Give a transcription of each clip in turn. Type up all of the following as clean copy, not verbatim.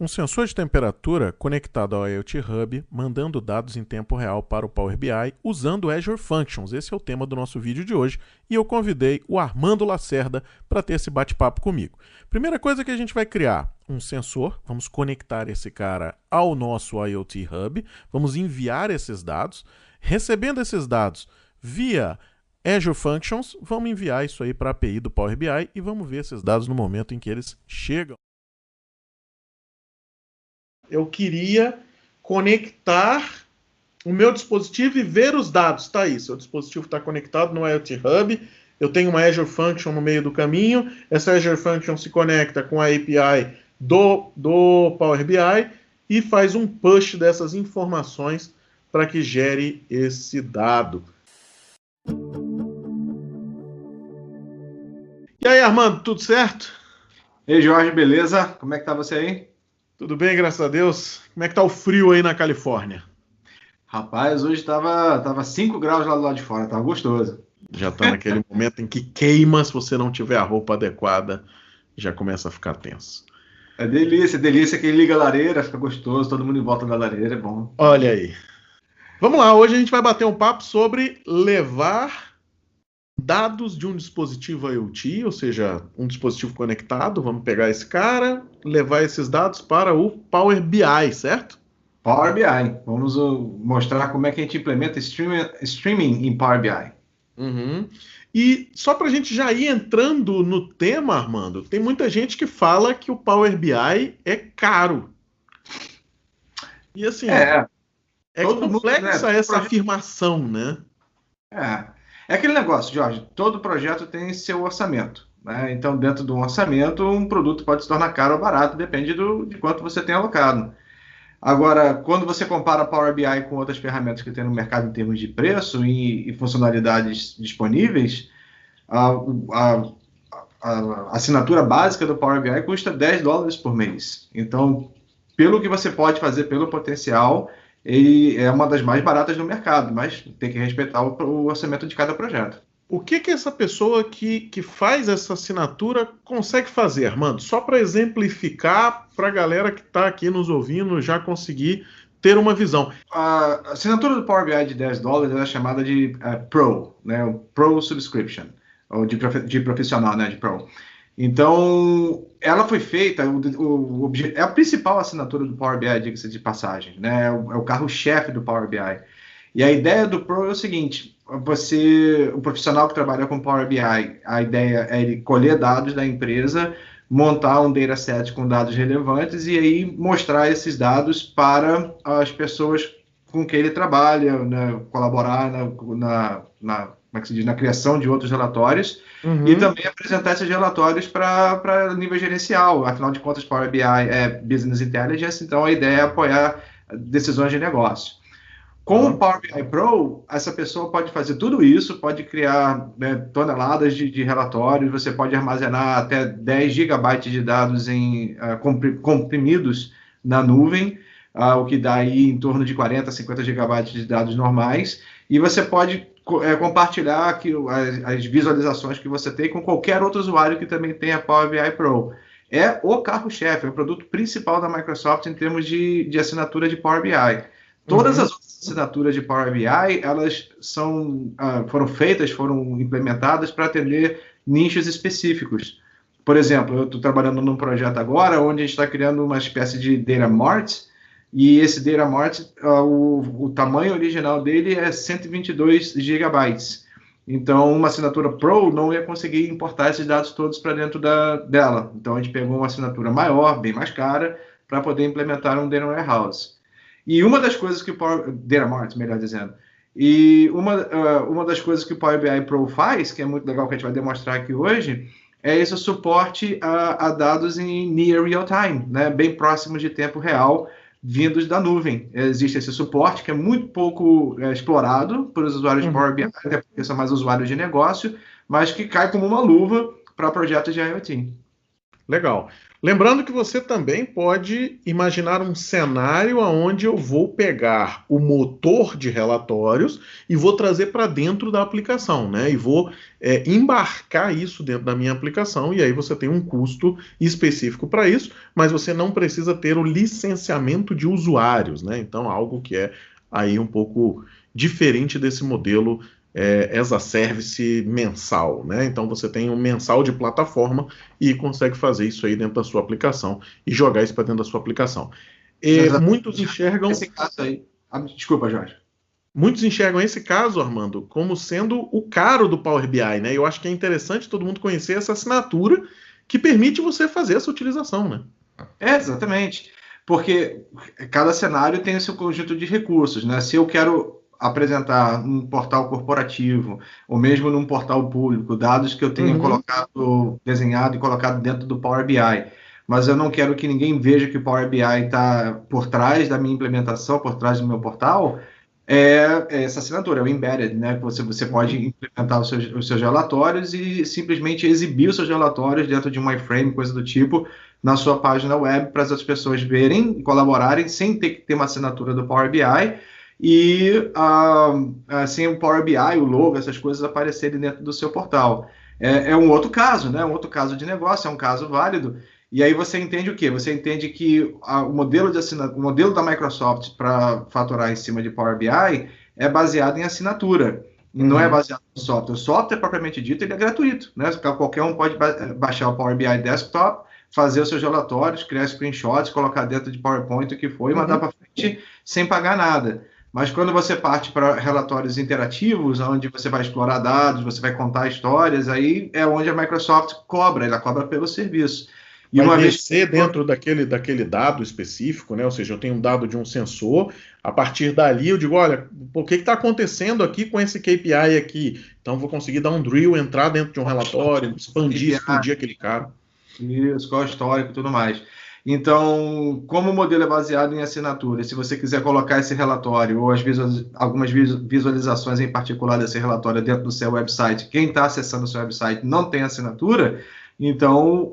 Um sensor de temperatura conectado ao IoT Hub, mandando dados em tempo real para o Power BI usando o Azure Functions. Esse é o tema do nosso vídeo de hoje e eu convidei o Armando Lacerda para ter esse bate-papo comigo. Primeira coisa que a gente vai criar, um sensor, vamos conectar esse cara ao nosso IoT Hub, vamos enviar esses dados, recebendo esses dados via Azure Functions, vamos enviar isso aí para a API do Power BI e vamos ver esses dados no momento em que eles chegam. Eu queria conectar o meu dispositivo e ver os dados. Está aí, seu dispositivo está conectado no IoT Hub, eu tenho uma Azure Function no meio do caminho, essa Azure Function se conecta com a API do Power BI e faz um push dessas informações para que gere esse dado. E aí, Armando, tudo certo? Ei, Jorge, beleza? Como é que tá você aí? Tudo bem, graças a Deus. Como é que tá o frio aí na Califórnia? Rapaz, hoje tava 5 graus lá do lado de fora, tava gostoso. Já tá naquele momento em que queima se você não tiver a roupa adequada, já começa a ficar tenso. É delícia que liga a lareira, fica gostoso, todo mundo em volta da lareira, é bom. Olha aí. Vamos lá, hoje a gente vai bater um papo sobre levar dados de um dispositivo IoT, ou seja, um dispositivo conectado. Vamos pegar esse cara, levar esses dados para o Power BI, certo? Power BI, vamos mostrar como é que a gente implementa streaming em Power BI. Uhum. E só para a gente já ir entrando no tema, Armando, tem muita gente que fala que o Power BI é caro. E assim, É, é todo mundo, né? complexa essa afirmação, né? É, é aquele negócio, Jorge, todo projeto tem seu orçamento, né? Então, dentro de um orçamento, um produto pode se tornar caro ou barato, depende de quanto você tem alocado. Agora, quando você compara Power BI com outras ferramentas que tem no mercado em termos de preço e funcionalidades disponíveis, a, a- a assinatura básica do Power BI custa US$ 10 por mês. Então, pelo que você pode fazer, pelo potencial, ele é uma das mais baratas do mercado, mas tem que respeitar o orçamento de cada projeto. O que que essa pessoa que faz essa assinatura consegue fazer, Armando? Só para exemplificar para a galera que está aqui nos ouvindo já conseguir ter uma visão. A assinatura do Power BI de US$ 10 é chamada de Pro, né? O Pro Subscription, ou de profissional, né? De Pro. Então, ela foi feita, é a principal assinatura do Power BI, diga-se de passagem, né? É o carro-chefe do Power BI. E a ideia do Pro é o seguinte: o profissional que trabalha com Power BI, a ideia é ele colher dados da empresa, montar um dataset com dados relevantes e aí mostrar esses dados para as pessoas com quem ele trabalha, né? Colaborar como é que se diz, na criação de outros relatórios e Uhum. também apresentar esses relatórios para nível gerencial. Afinal de contas, Power BI é Business Intelligence, então a ideia é apoiar decisões de negócio. Com o Tá. Power BI Pro, essa pessoa pode fazer tudo isso, pode criar, né, toneladas de relatórios, você pode armazenar até 10 gigabytes de dados comprimidos na nuvem, o que dá aí em torno de 40, 50 gigabytes de dados normais, e você pode compartilhar as visualizações que você tem com qualquer outro usuário que também tenha Power BI Pro. É o carro-chefe, é o produto principal da Microsoft em termos de assinatura de Power BI. Todas Uhum. as outras assinaturas de Power BI, elas foram feitas, foram implementadas para atender nichos específicos. Por exemplo, eu estou trabalhando num projeto agora onde a gente está criando uma espécie de data mart, e esse data mart, o tamanho original dele é 122 gigabytes. Então, uma assinatura Pro não ia conseguir importar esses dados todos para dentro dela. Então, a gente pegou uma assinatura maior, bem mais cara, para poder implementar um data warehouse. E uma das coisas que o Data Mart, melhor dizendo, e uma das coisas que o Power BI Pro faz, que é muito legal que a gente vai demonstrar aqui hoje, é esse suporte a dados em near real time, né, bem próximos de tempo real, vindos da nuvem. Existe esse suporte que é muito pouco explorado por os usuários de Power BI, Uhum. até porque são mais usuários de negócio, mas que cai como uma luva para projetos de IoT. Legal. Lembrando que você também pode imaginar um cenário onde eu vou pegar o motor de relatórios e vou trazer para dentro da aplicação, né? E vou embarcar isso dentro da minha aplicação, e aí você tem um custo específico para isso, mas você não precisa ter o licenciamento de usuários, né? Então, algo que é aí um pouco diferente desse modelo as a service mensal, né? Então você tem um mensal de plataforma e consegue fazer isso aí dentro da sua aplicação e jogar isso para dentro da sua aplicação. E muitos enxergam esse caso aí. Desculpa, Jorge. Muitos enxergam esse caso, Armando, como sendo o caro do Power BI, né? Eu acho que é interessante todo mundo conhecer essa assinatura que permite você fazer essa utilização, né? Exatamente. Porque cada cenário tem o seu conjunto de recursos, né? Se eu quero apresentar num portal corporativo, ou mesmo num portal público, dados que eu tenha colocado, desenhado e colocado dentro do Power BI, mas eu não quero que ninguém veja que o Power BI está por trás da minha implementação, por trás do meu portal, é essa assinatura, é o embedded, né? Você pode implementar os seus relatórios e simplesmente exibir os seus relatórios dentro de um iframe, coisa do tipo, na sua página web para as outras pessoas verem e colaborarem sem ter que ter uma assinatura do Power BI e assim o Power BI, o logo, essas coisas aparecerem dentro do seu portal. É um outro caso, né? Um outro caso de negócio, é um caso válido. E aí você entende o quê? Você entende que o modelo o modelo da Microsoft para faturar em cima de Power BI é baseado em assinatura. E não é baseado no software. O software, propriamente dito, ele é gratuito, né? Qualquer um pode baixar o Power BI Desktop, fazer os seus relatórios, criar screenshots, colocar dentro de PowerPoint o que for e mandar para frente sem pagar nada. Mas quando você parte para relatórios interativos, onde você vai explorar dados, você vai contar histórias, aí é onde a Microsoft cobra, ela cobra pelo serviço. E uma vez dentro daquele dado específico, né? Ou seja, eu tenho um dado de um sensor, a partir dali eu digo, olha, o que está acontecendo aqui com esse KPI aqui? Então vou conseguir dar um drill, entrar dentro de um relatório, expandir, explodir aquele cara. Isso, qual é o histórico e tudo mais. Então, como o modelo é baseado em assinatura, se você quiser colocar esse relatório ou algumas visualizações em particular desse relatório dentro do seu website, quem está acessando o seu website não tem assinatura, então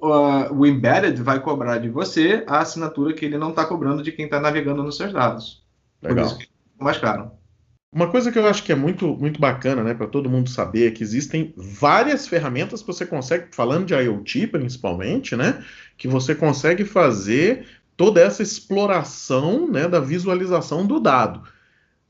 o Embedded vai cobrar de você a assinatura que ele não está cobrando de quem está navegando nos seus dados. Legal. Por isso que é mais caro. Uma coisa que eu acho que é muito, muito bacana, né, para todo mundo saber é que existem várias ferramentas que você consegue, falando de IoT principalmente, né, que você consegue fazer toda essa exploração, né, da visualização do dado.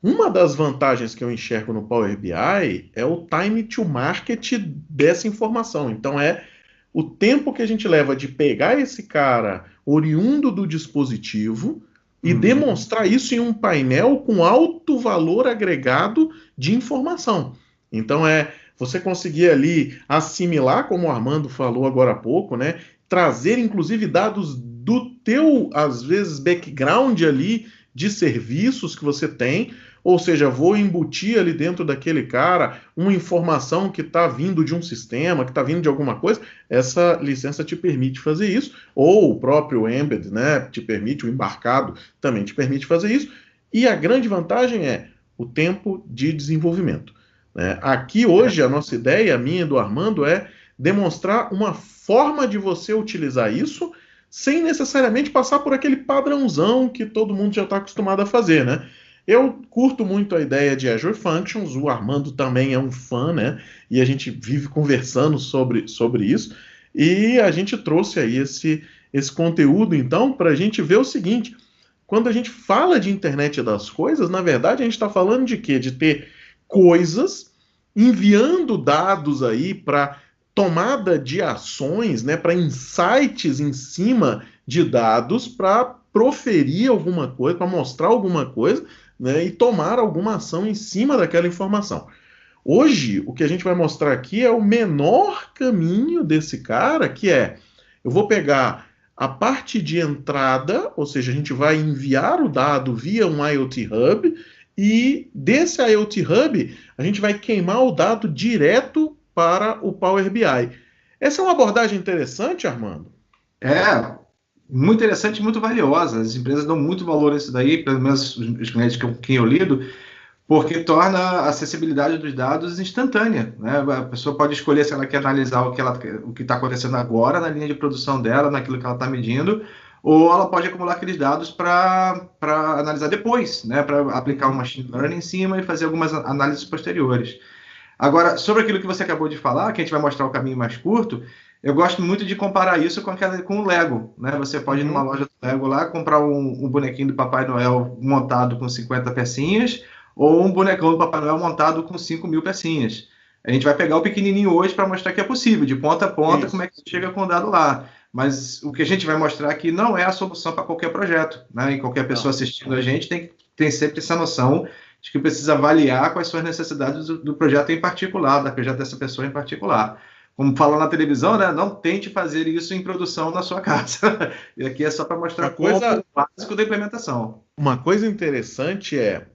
Uma das vantagens que eu enxergo no Power BI é o time to market dessa informação. Então é o tempo que a gente leva de pegar esse cara oriundo do dispositivo e demonstrar isso em um painel com alto valor agregado de informação. Então você conseguir ali assimilar, como o Armando falou agora há pouco, né? Trazer inclusive dados do teu, às vezes, background ali de serviços que você tem, ou seja, vou embutir ali dentro daquele cara uma informação que está vindo de um sistema, que está vindo de alguma coisa, essa licença te permite fazer isso, ou o próprio Embed, né, te permite, o embarcado também te permite fazer isso, e a grande vantagem é o tempo de desenvolvimento. Né? Aqui hoje a nossa ideia, a minha e do Armando, é demonstrar uma forma de você utilizar isso sem necessariamente passar por aquele padrãozão que todo mundo já está acostumado a fazer, né? Eu curto muito a ideia de Azure Functions, o Armando também é um fã, né? E a gente vive conversando sobre isso. E a gente trouxe aí esse conteúdo, então, para a gente ver o seguinte: quando a gente fala de internet das coisas, na verdade, a gente está falando de quê? De ter coisas enviando dados aí para tomada de ações, né? Para insights em cima de dados, para proferir alguma coisa, para mostrar alguma coisa, né, e tomar alguma ação em cima daquela informação. Hoje, o que a gente vai mostrar aqui é o menor caminho desse cara, que eu vou pegar a parte de entrada, ou seja, a gente vai enviar o dado via um IoT Hub, e desse IoT Hub, a gente vai queimar o dado direto para o Power BI. Essa é uma abordagem interessante, Armando? Muito interessante e muito valiosa. As empresas dão muito valor a isso daí, pelo menos os clientes com quem eu lido, porque torna a acessibilidade dos dados instantânea, né? A pessoa pode escolher se ela quer analisar o que está acontecendo agora na linha de produção dela, naquilo que ela está medindo, ou ela pode acumular aqueles dados para analisar depois, né? Para aplicar um machine learning em cima e fazer algumas análises posteriores. Agora, sobre aquilo que você acabou de falar, que a gente vai mostrar o caminho mais curto, eu gosto muito de comparar isso com o Lego, né? Você pode ir numa loja do Lego lá, comprar um bonequinho do Papai Noel montado com 50 pecinhas, ou um bonecão do Papai Noel montado com 5.000 pecinhas. A gente vai pegar o pequenininho hoje para mostrar que é possível, de ponta a ponta, Isso. como é que chega com o dado lá. Mas o que a gente vai mostrar aqui não é a solução para qualquer projeto, né? E qualquer pessoa assistindo a gente tem sempre essa noção de que precisa avaliar quais são as necessidades do projeto em particular, da projeto dessa pessoa em particular. Como fala na televisão, né? Não tente fazer isso em produção na sua casa. E aqui é só para mostrar como o básico da implementação. Uma coisa interessante é,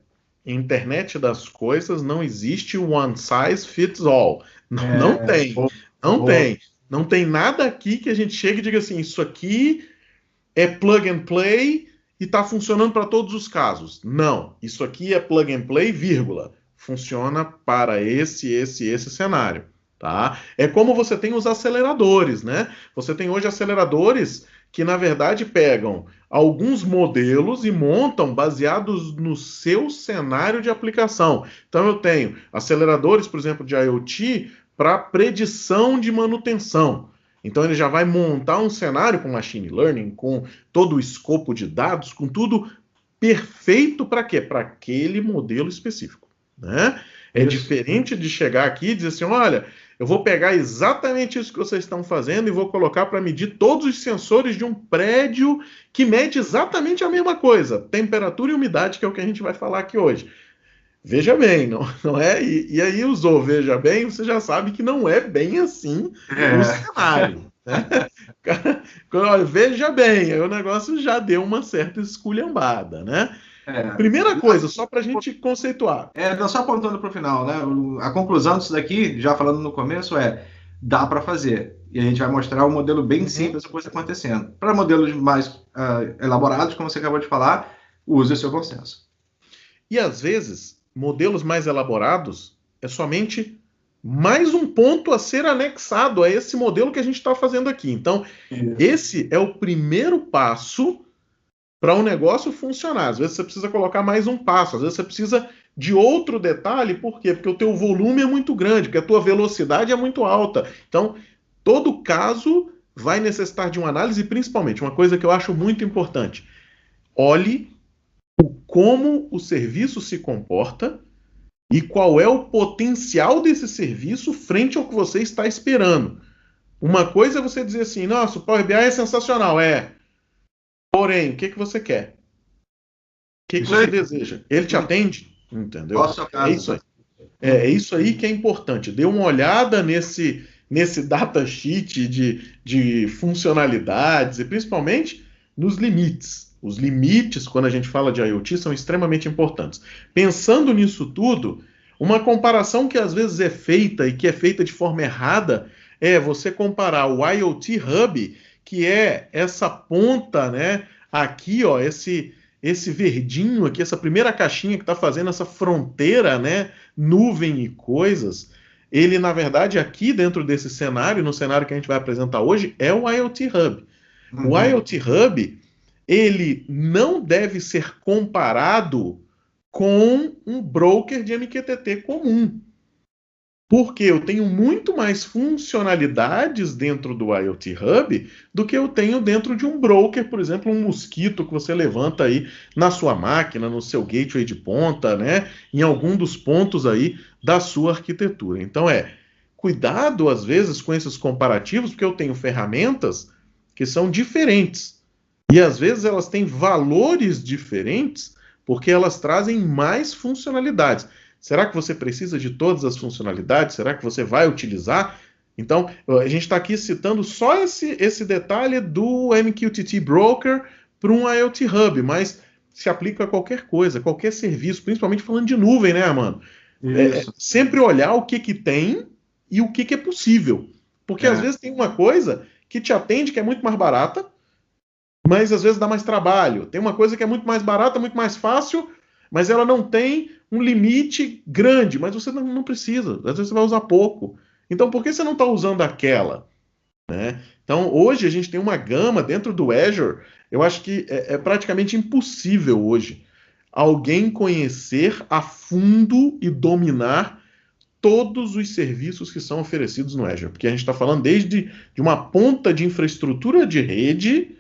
internet das coisas não existe one size fits all. Não tem. Não tem. Não tem nada aqui que a gente chegue e diga assim, isso aqui é plug and play e está funcionando para todos os casos. Não. Isso aqui é plug and play, vírgula. Funciona para esse cenário. Tá? É como você tem os aceleradores, né? Você tem hoje aceleradores que, na verdade, pegam alguns modelos e montam baseados no seu cenário de aplicação. Então, eu tenho aceleradores, por exemplo, de IoT para predição de manutenção. Então, ele já vai montar um cenário com machine learning, com todo o escopo de dados, com tudo perfeito para quê? Para aquele modelo específico, né? É diferente de chegar aqui e dizer assim, olha, eu vou pegar exatamente isso que vocês estão fazendo e vou colocar para medir todos os sensores de um prédio que mede exatamente a mesma coisa, temperatura e umidade, que é o que a gente vai falar aqui hoje. Veja bem, não é? E aí usou veja bem, você já sabe que não é bem assim o cenário. Né? Olha, veja bem, aí o negócio já deu uma certa esculhambada, né? Primeira coisa, só para a gente conceituar. Só apontando para o final, né? A conclusão disso daqui, já falando no começo, dá para fazer. E a gente vai mostrar um modelo bem simples da coisa acontecendo. Para modelos mais elaborados, como você acabou de falar, use o seu bom senso. E às vezes, modelos mais elaborados é somente mais um ponto a ser anexado a esse modelo que a gente está fazendo aqui. Então, esse é o primeiro passo para um negócio funcionar. Às vezes você precisa colocar mais um passo, às vezes você precisa de outro detalhe, por quê? Porque o teu volume é muito grande, porque a tua velocidade é muito alta. Então, todo caso vai necessitar de uma análise, e principalmente, uma coisa que eu acho muito importante, olhe como o serviço se comporta e qual é o potencial desse serviço frente ao que você está esperando. Uma coisa é você dizer assim, nossa, o Power BI é sensacional, porém, o que você quer? O que você deseja? Ele te atende? Entendeu? É isso aí que é importante. Dê uma olhada nesse datasheet de funcionalidades e principalmente nos limites. Os limites, quando a gente fala de IoT, são extremamente importantes. Pensando nisso tudo, uma comparação que às vezes é feita e que é feita de forma errada é você comparar o IoT Hub, que é essa ponta, né? Aqui, ó, esse verdinho aqui, essa primeira caixinha que está fazendo essa fronteira, né? Nuvem e coisas. Ele, na verdade, aqui dentro desse cenário, no cenário que a gente vai apresentar hoje, é o IoT Hub. O IoT Hub, ele não deve ser comparado com um broker de MQTT comum. Porque eu tenho muito mais funcionalidades dentro do IoT Hub do que eu tenho dentro de um broker, por exemplo, um mosquito que você levanta aí na sua máquina, no seu gateway de ponta, né? Em algum dos pontos aí da sua arquitetura. Então cuidado às vezes com esses comparativos, porque eu tenho ferramentas que são diferentes. E às vezes elas têm valores diferentes porque elas trazem mais funcionalidades. Será que você precisa de todas as funcionalidades? Será que você vai utilizar? Então, a gente está aqui citando só esse detalhe do MQTT Broker para um IoT Hub, mas se aplica a qualquer coisa, qualquer serviço, principalmente falando de nuvem, né, Armando? Sempre olhar o que tem e o que é possível. Porque às vezes tem uma coisa que te atende que é muito mais barata, mas às vezes dá mais trabalho. Tem uma coisa que é muito mais barata, muito mais fácil, mas ela não tem um limite grande, mas você não precisa. Às vezes você vai usar pouco. Então, por que você não está usando aquela? Né? Então, hoje a gente tem uma gama dentro do Azure. Eu acho que é praticamente impossível hoje alguém conhecer a fundo e dominar todos os serviços que são oferecidos no Azure, porque a gente está falando desde de uma ponta de infraestrutura de rede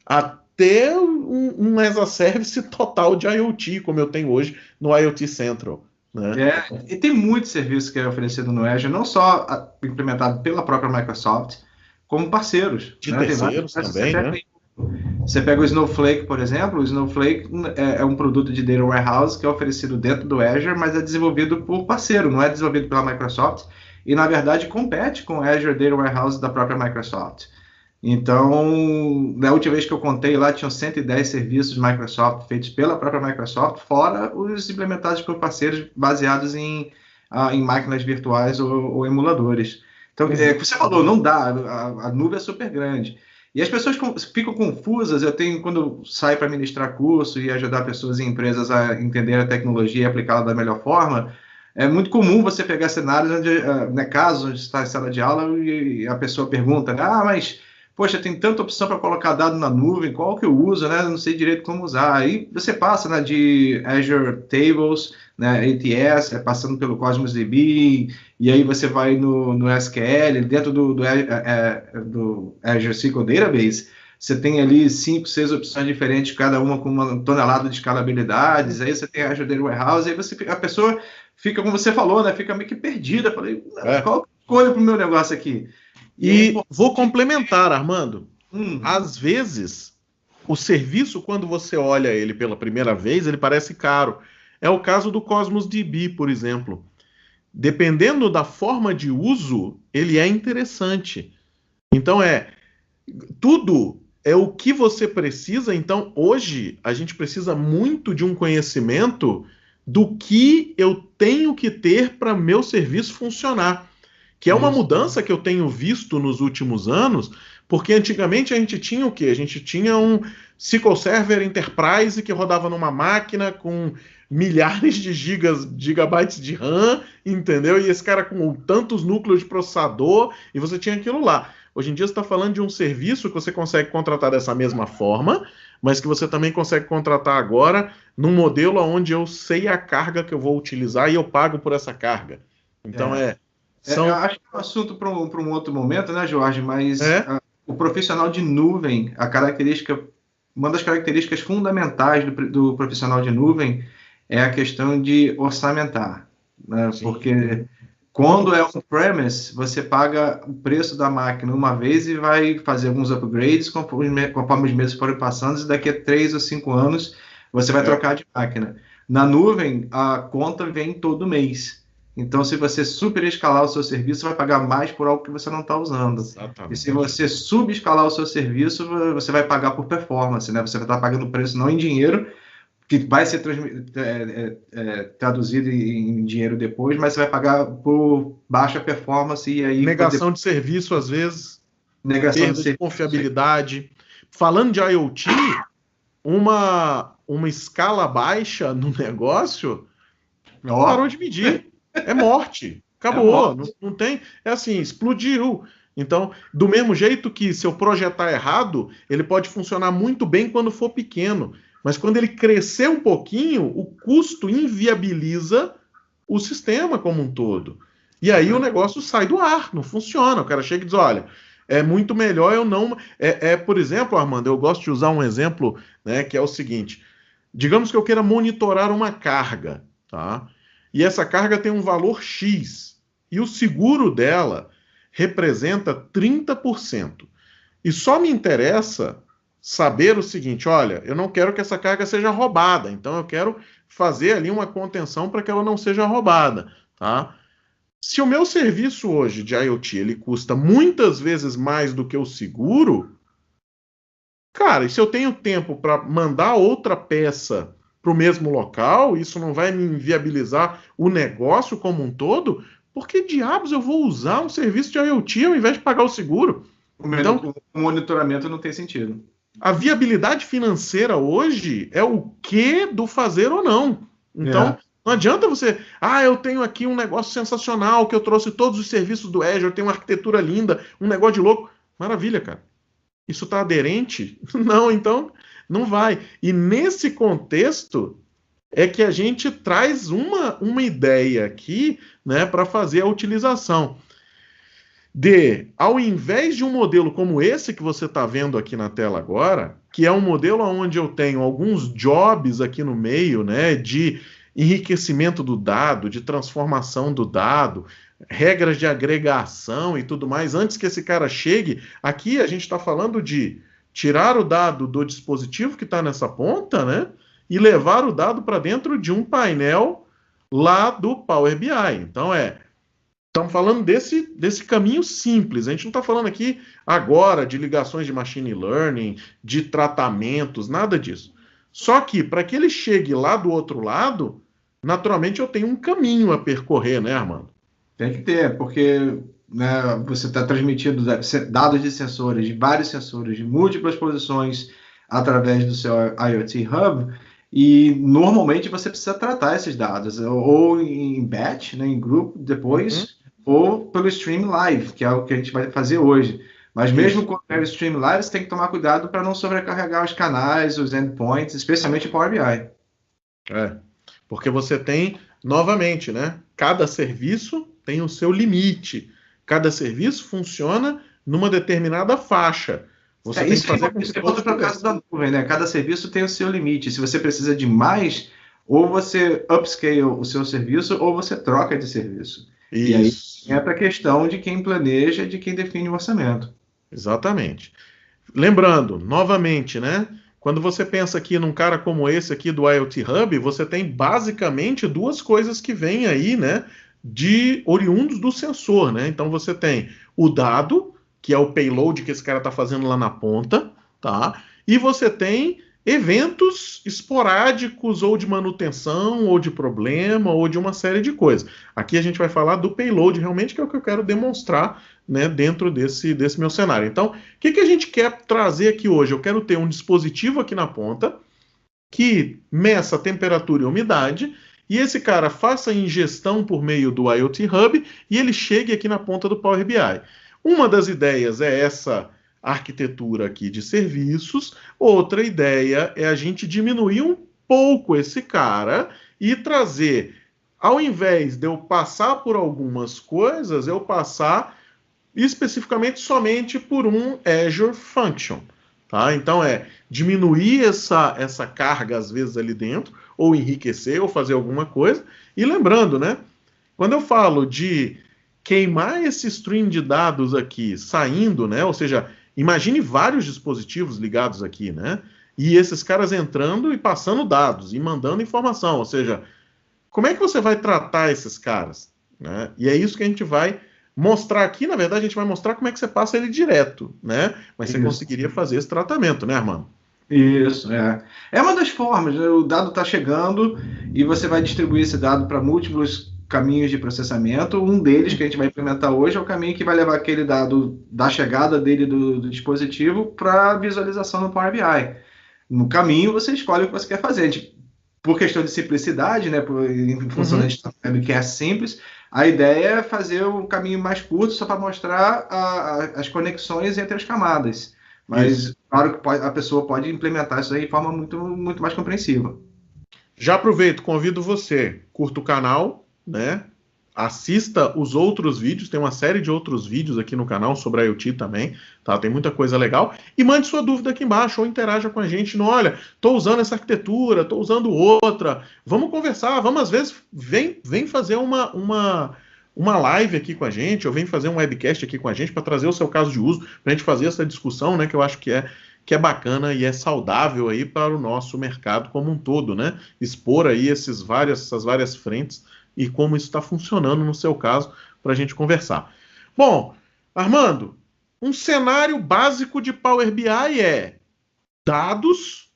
até um as a service total de IoT, como eu tenho hoje no IoT Central. Né? E tem muito serviço que é oferecido no Azure, não só implementado pela própria Microsoft, como parceiros. De Né? terceiros também, né? Você pega o Snowflake, por exemplo, o Snowflake é um produto de data warehouse que é oferecido dentro do Azure, mas é desenvolvido por parceiro, não é desenvolvido pela Microsoft, e na verdade compete com o Azure Data Warehouse da própria Microsoft. Então, na última vez que eu contei lá, tinham 110 serviços Microsoft feitos pela própria Microsoft, fora os implementados por parceiros baseados em máquinas virtuais ou emuladores. Então, você falou, não dá, a nuvem é super grande. E as pessoas ficam confusas. Quando eu saio para ministrar curso e ajudar pessoas e empresas a entender a tecnologia e aplicá-la da melhor forma, é muito comum você pegar cenários casos onde está em sala de aula e a pessoa pergunta, mas poxa, tem tanta opção para colocar dado na nuvem, qual que eu uso, né? Eu não sei direito como usar. Aí você passa, né, de Azure Tables, né, ATS, passando pelo Cosmos DB, e aí você vai no SQL, dentro do Azure SQL Database, você tem ali 5, 6 opções diferentes, cada uma com uma tonelada de escalabilidades, aí você tem a Azure Data Warehouse, aí a pessoa fica, como você falou, né, fica meio que perdida. Falei, qual que eu escolho para o meu negócio aqui? E vou complementar, Armando. Às vezes, o serviço, quando você olha ele pela primeira vez, ele parece caro. É o caso do Cosmos DB, por exemplo. Dependendo da forma de uso, ele é interessante. Então, tudo é o que você precisa. Então, hoje, a gente precisa muito de um conhecimento do que eu tenho que ter para meu serviço funcionar. Que é uma mudança que eu tenho visto nos últimos anos, porque antigamente a gente tinha o quê? A gente tinha um SQL Server Enterprise que rodava numa máquina com milhares de gigabytes de RAM, entendeu? E esse cara com tantos núcleos de processador, e você tinha aquilo lá. Hoje em dia você está falando de um serviço que você consegue contratar dessa mesma forma, mas que você também consegue contratar agora num modelo onde eu sei a carga que eu vou utilizar e eu pago por essa carga. Então eu acho que é um assunto para um outro momento, né, Jorge? Mas o profissional de nuvem, uma das características fundamentais do profissional de nuvem é a questão de orçamentar. Né? Porque quando é on-premise, você paga o preço da máquina uma vez e vai fazer alguns upgrades conforme os meses forem passando, e daqui a 3 ou 5 anos você vai trocar de máquina. Na nuvem, a conta vem todo mês. Então, se você superescalar o seu serviço, você vai pagar mais por algo que você não está usando. Exatamente. E se você subescalar o seu serviço, você vai pagar por performance, né? Você vai estar pagando o preço não em dinheiro, que vai ser traduzido em dinheiro depois, mas você vai pagar por baixa performance e aí... Negação de serviço, às vezes. Negação de confiabilidade. Falando de IoT, uma escala baixa no negócio parou de medir. É morte. Acabou. Não tem. É assim, explodiu. Então, do mesmo jeito que se eu projetar errado, ele pode funcionar muito bem quando for pequeno. Mas quando ele crescer um pouquinho, o custo inviabiliza o sistema como um todo. E aí o negócio sai do ar, não funciona. O cara chega e diz, olha, é muito melhor eu não... por exemplo, Armando, eu gosto de usar um exemplo, né, que é o seguinte. Digamos que eu queira monitorar uma carga, tá? E essa carga tem um valor X. E o seguro dela representa 30%. E só me interessa saber o seguinte, olha, eu não quero que essa carga seja roubada, então eu quero fazer ali uma contenção para que ela não seja roubada, tá? Se o meu serviço hoje de IoT, ele custa muitas vezes mais do que o seguro, cara, e se eu tenho tempo para mandar outra peça para o mesmo local, isso não vai me inviabilizar o negócio como um todo, por que diabos eu vou usar um serviço de IoT ao invés de pagar o seguro? Então, o monitoramento não tem sentido. A viabilidade financeira hoje é o que do fazer ou não. Então, Não adianta você, eu tenho aqui um negócio sensacional, que eu trouxe todos os serviços do Azure, tem uma arquitetura linda, um negócio de louco. Maravilha, cara. Isso está aderente? Não, então não vai. E nesse contexto é que a gente traz uma ideia aqui, né, para fazer a utilização ao invés de um modelo como esse que você está vendo aqui na tela agora, que é um modelo onde eu tenho alguns jobs aqui no meio, né, de enriquecimento do dado, de transformação do dado, regras de agregação e tudo mais, antes que esse cara chegue, aqui a gente está falando de tirar o dado do dispositivo que está nessa ponta, né, e levar o dado para dentro de um painel lá do Power BI. Então estamos falando desse caminho simples. A gente não está falando aqui agora de ligações de machine learning, de tratamentos, nada disso. Só que para que ele chegue lá do outro lado, naturalmente eu tenho um caminho a percorrer, né, Armando? Tem que ter, porque, né, você está transmitindo dados de sensores, de vários sensores, de múltiplas posições através do seu IoT Hub, e normalmente você precisa tratar esses dados, ou em batch, né, em grupo, depois, ou pelo Stream Live, que é o que a gente vai fazer hoje. Mas mesmo quando é o Stream Live, você tem que tomar cuidado para não sobrecarregar os canais, os endpoints, especialmente o Power BI. Porque você tem, novamente, né, cada serviço tem o seu limite. Cada serviço funciona numa determinada faixa. Você tem que fazer isso é outro para o caso da nuvem, né? Cada serviço tem o seu limite. Se você precisa de mais, ou você upscale o seu serviço, ou você troca de serviço. Isso. E aí entra a questão de quem planeja, de quem define o orçamento. Exatamente. Lembrando, novamente, né? Quando você pensa aqui num cara como esse aqui do IoT Hub, você tem basicamente duas coisas que vêm aí, né? De oriundos do sensor, né? Então você tem o dado, que é o payload que esse cara está fazendo lá na ponta, tá? E você tem eventos esporádicos ou de manutenção, ou de problema, ou de uma série de coisas. Aqui a gente vai falar do payload, realmente, que é o que eu quero demonstrar, né, dentro desse meu cenário. Então, o que a gente quer trazer aqui hoje? Eu quero ter um dispositivo aqui na ponta que meça a temperatura e a umidade, e esse cara faça a ingestão por meio do IoT Hub e ele chegue aqui na ponta do Power BI. Uma das ideias é essa arquitetura aqui de serviços, outra ideia é a gente diminuir um pouco esse cara e trazer, ao invés de eu passar por algumas coisas, eu passar especificamente somente por um Azure Function. Tá? Então diminuir essa carga às vezes ali dentro, ou enriquecer, ou fazer alguma coisa. E lembrando, né? Quando eu falo de queimar esse stream de dados aqui saindo, né? Ou seja, imagine vários dispositivos ligados aqui, né? E esses caras entrando e passando dados e mandando informação. Ou seja, como é que você vai tratar esses caras? Né? E é isso que a gente vai mostrar aqui. Na verdade, a gente vai mostrar como é que você passa ele direto, né? Mas você conseguiria fazer esse tratamento, né, Armando? Isso, é uma das formas, né? O dado está chegando e você vai distribuir esse dado para múltiplos caminhos de processamento. Um deles que a gente vai implementar hoje é o caminho que vai levar aquele dado da chegada dele do dispositivo para visualização no Power BI. No caminho, você escolhe o que você quer fazer. Por questão de simplicidade, né, em função da gente que é simples, a ideia é fazer um caminho mais curto só para mostrar as conexões entre as camadas. Mas, claro que a pessoa pode implementar isso aí de forma muito, muito mais compreensiva. Já aproveito, convido você, curta o canal, né? Assista os outros vídeos, tem uma série de outros vídeos aqui no canal sobre a IoT também, tá? Tem muita coisa legal. E mande sua dúvida aqui embaixo, ou interaja com a gente. Não, olha, estou usando essa arquitetura, estou usando outra. Vamos conversar, vamos às vezes, vem fazer uma live aqui com a gente, ou vem fazer um webcast aqui com a gente para trazer o seu caso de uso, para a gente fazer essa discussão, né? Que eu acho que é bacana e é saudável aí para o nosso mercado como um todo, né? Expor aí essas várias frentes e como isso está funcionando no seu caso, para a gente conversar. Bom, Armando, um cenário básico de Power BI é dados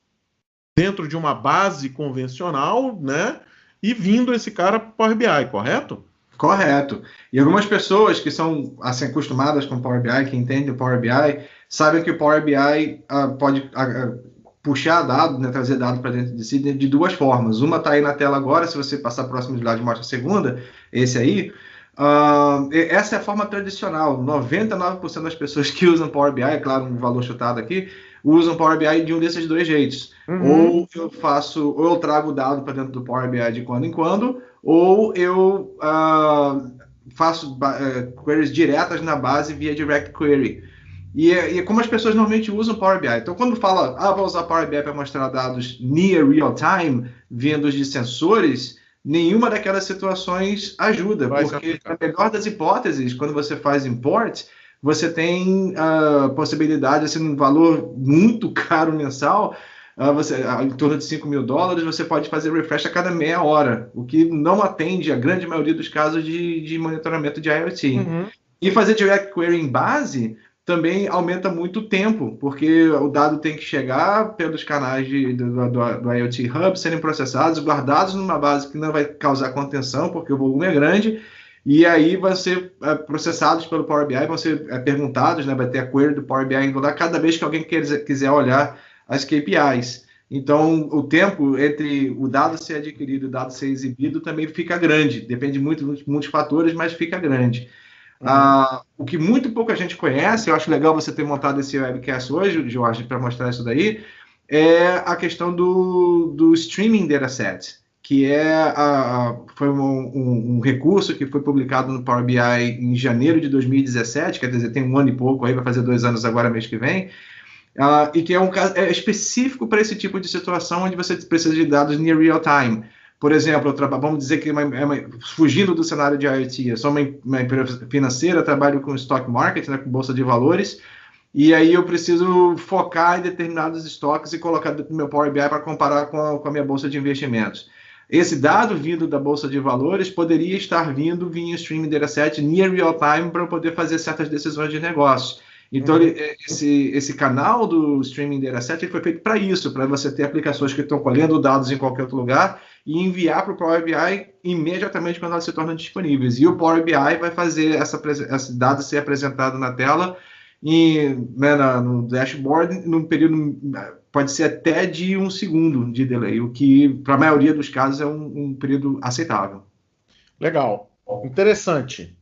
dentro de uma base convencional, né? E vindo esse cara para o Power BI, correto? Correto. E algumas pessoas que são assim, acostumadas com o Power BI, que entendem o Power BI, sabem que o Power BI pode puxar dado, né, trazer dado para dentro de si de duas formas. Uma está aí na tela agora, se você passar próximo slide mostra a segunda, esse aí. Essa é a forma tradicional. 99% das pessoas que usam Power BI, é claro, um valor chutado aqui, usam Power BI de um desses dois jeitos. Ou eu trago o dado para dentro do Power BI de quando em quando, ou eu faço queries diretas na base via Direct Query. E como as pessoas normalmente usam Power BI. Então, quando fala, vou usar Power BI para mostrar dados near real time, vindos de sensores, nenhuma daquelas situações ajuda, porque na melhor das hipóteses, quando você faz import, você tem a possibilidade, assim, um valor muito caro mensal, em torno de $5.000, você pode fazer refresh a cada meia hora, o que não atende a grande maioria dos casos de monitoramento de IoT. E fazer Direct Query em base também aumenta muito o tempo, porque o dado tem que chegar pelos canais do IoT Hub, serem processados, guardados numa base que não vai causar contenção, porque o volume é grande, e aí vão ser processados pelo Power BI, vão ser perguntados, né, vai ter a query do Power BI indo lá cada vez que alguém quiser olhar as KPIs. Então, o tempo entre o dado ser adquirido e o dado ser exibido também fica grande, depende muito de muitos fatores, mas fica grande. O que muito pouca gente conhece, eu acho legal você ter montado esse webcast hoje, Jorge, para mostrar isso daí, é a questão do streaming dataset, que foi um recurso que foi publicado no Power BI em janeiro de 2017, quer dizer, tem um ano e pouco, aí vai fazer 2 anos agora, mês que vem, e que é um caso específico para esse tipo de situação onde você precisa de dados near real time. Por exemplo, vamos dizer que fugindo do cenário de IoT, eu sou uma empresa financeira, trabalho com stock market, né, com bolsa de valores, e aí eu preciso focar em determinados estoques e colocar no meu Power BI para comparar com a minha bolsa de investimentos. Esse dado vindo da bolsa de valores poderia estar vindo via streaming dataset near real time para eu poder fazer certas decisões de negócio. Então, esse canal do streaming dataset foi feito para isso, para você ter aplicações que estão colhendo dados em qualquer outro lugar e enviar para o Power BI imediatamente quando elas se tornam disponíveis. E o Power BI vai fazer esse dado ser apresentado na tela no dashboard num período, pode ser até de 1 segundo de delay, o que para a maioria dos casos é um período aceitável. Legal. Interessante.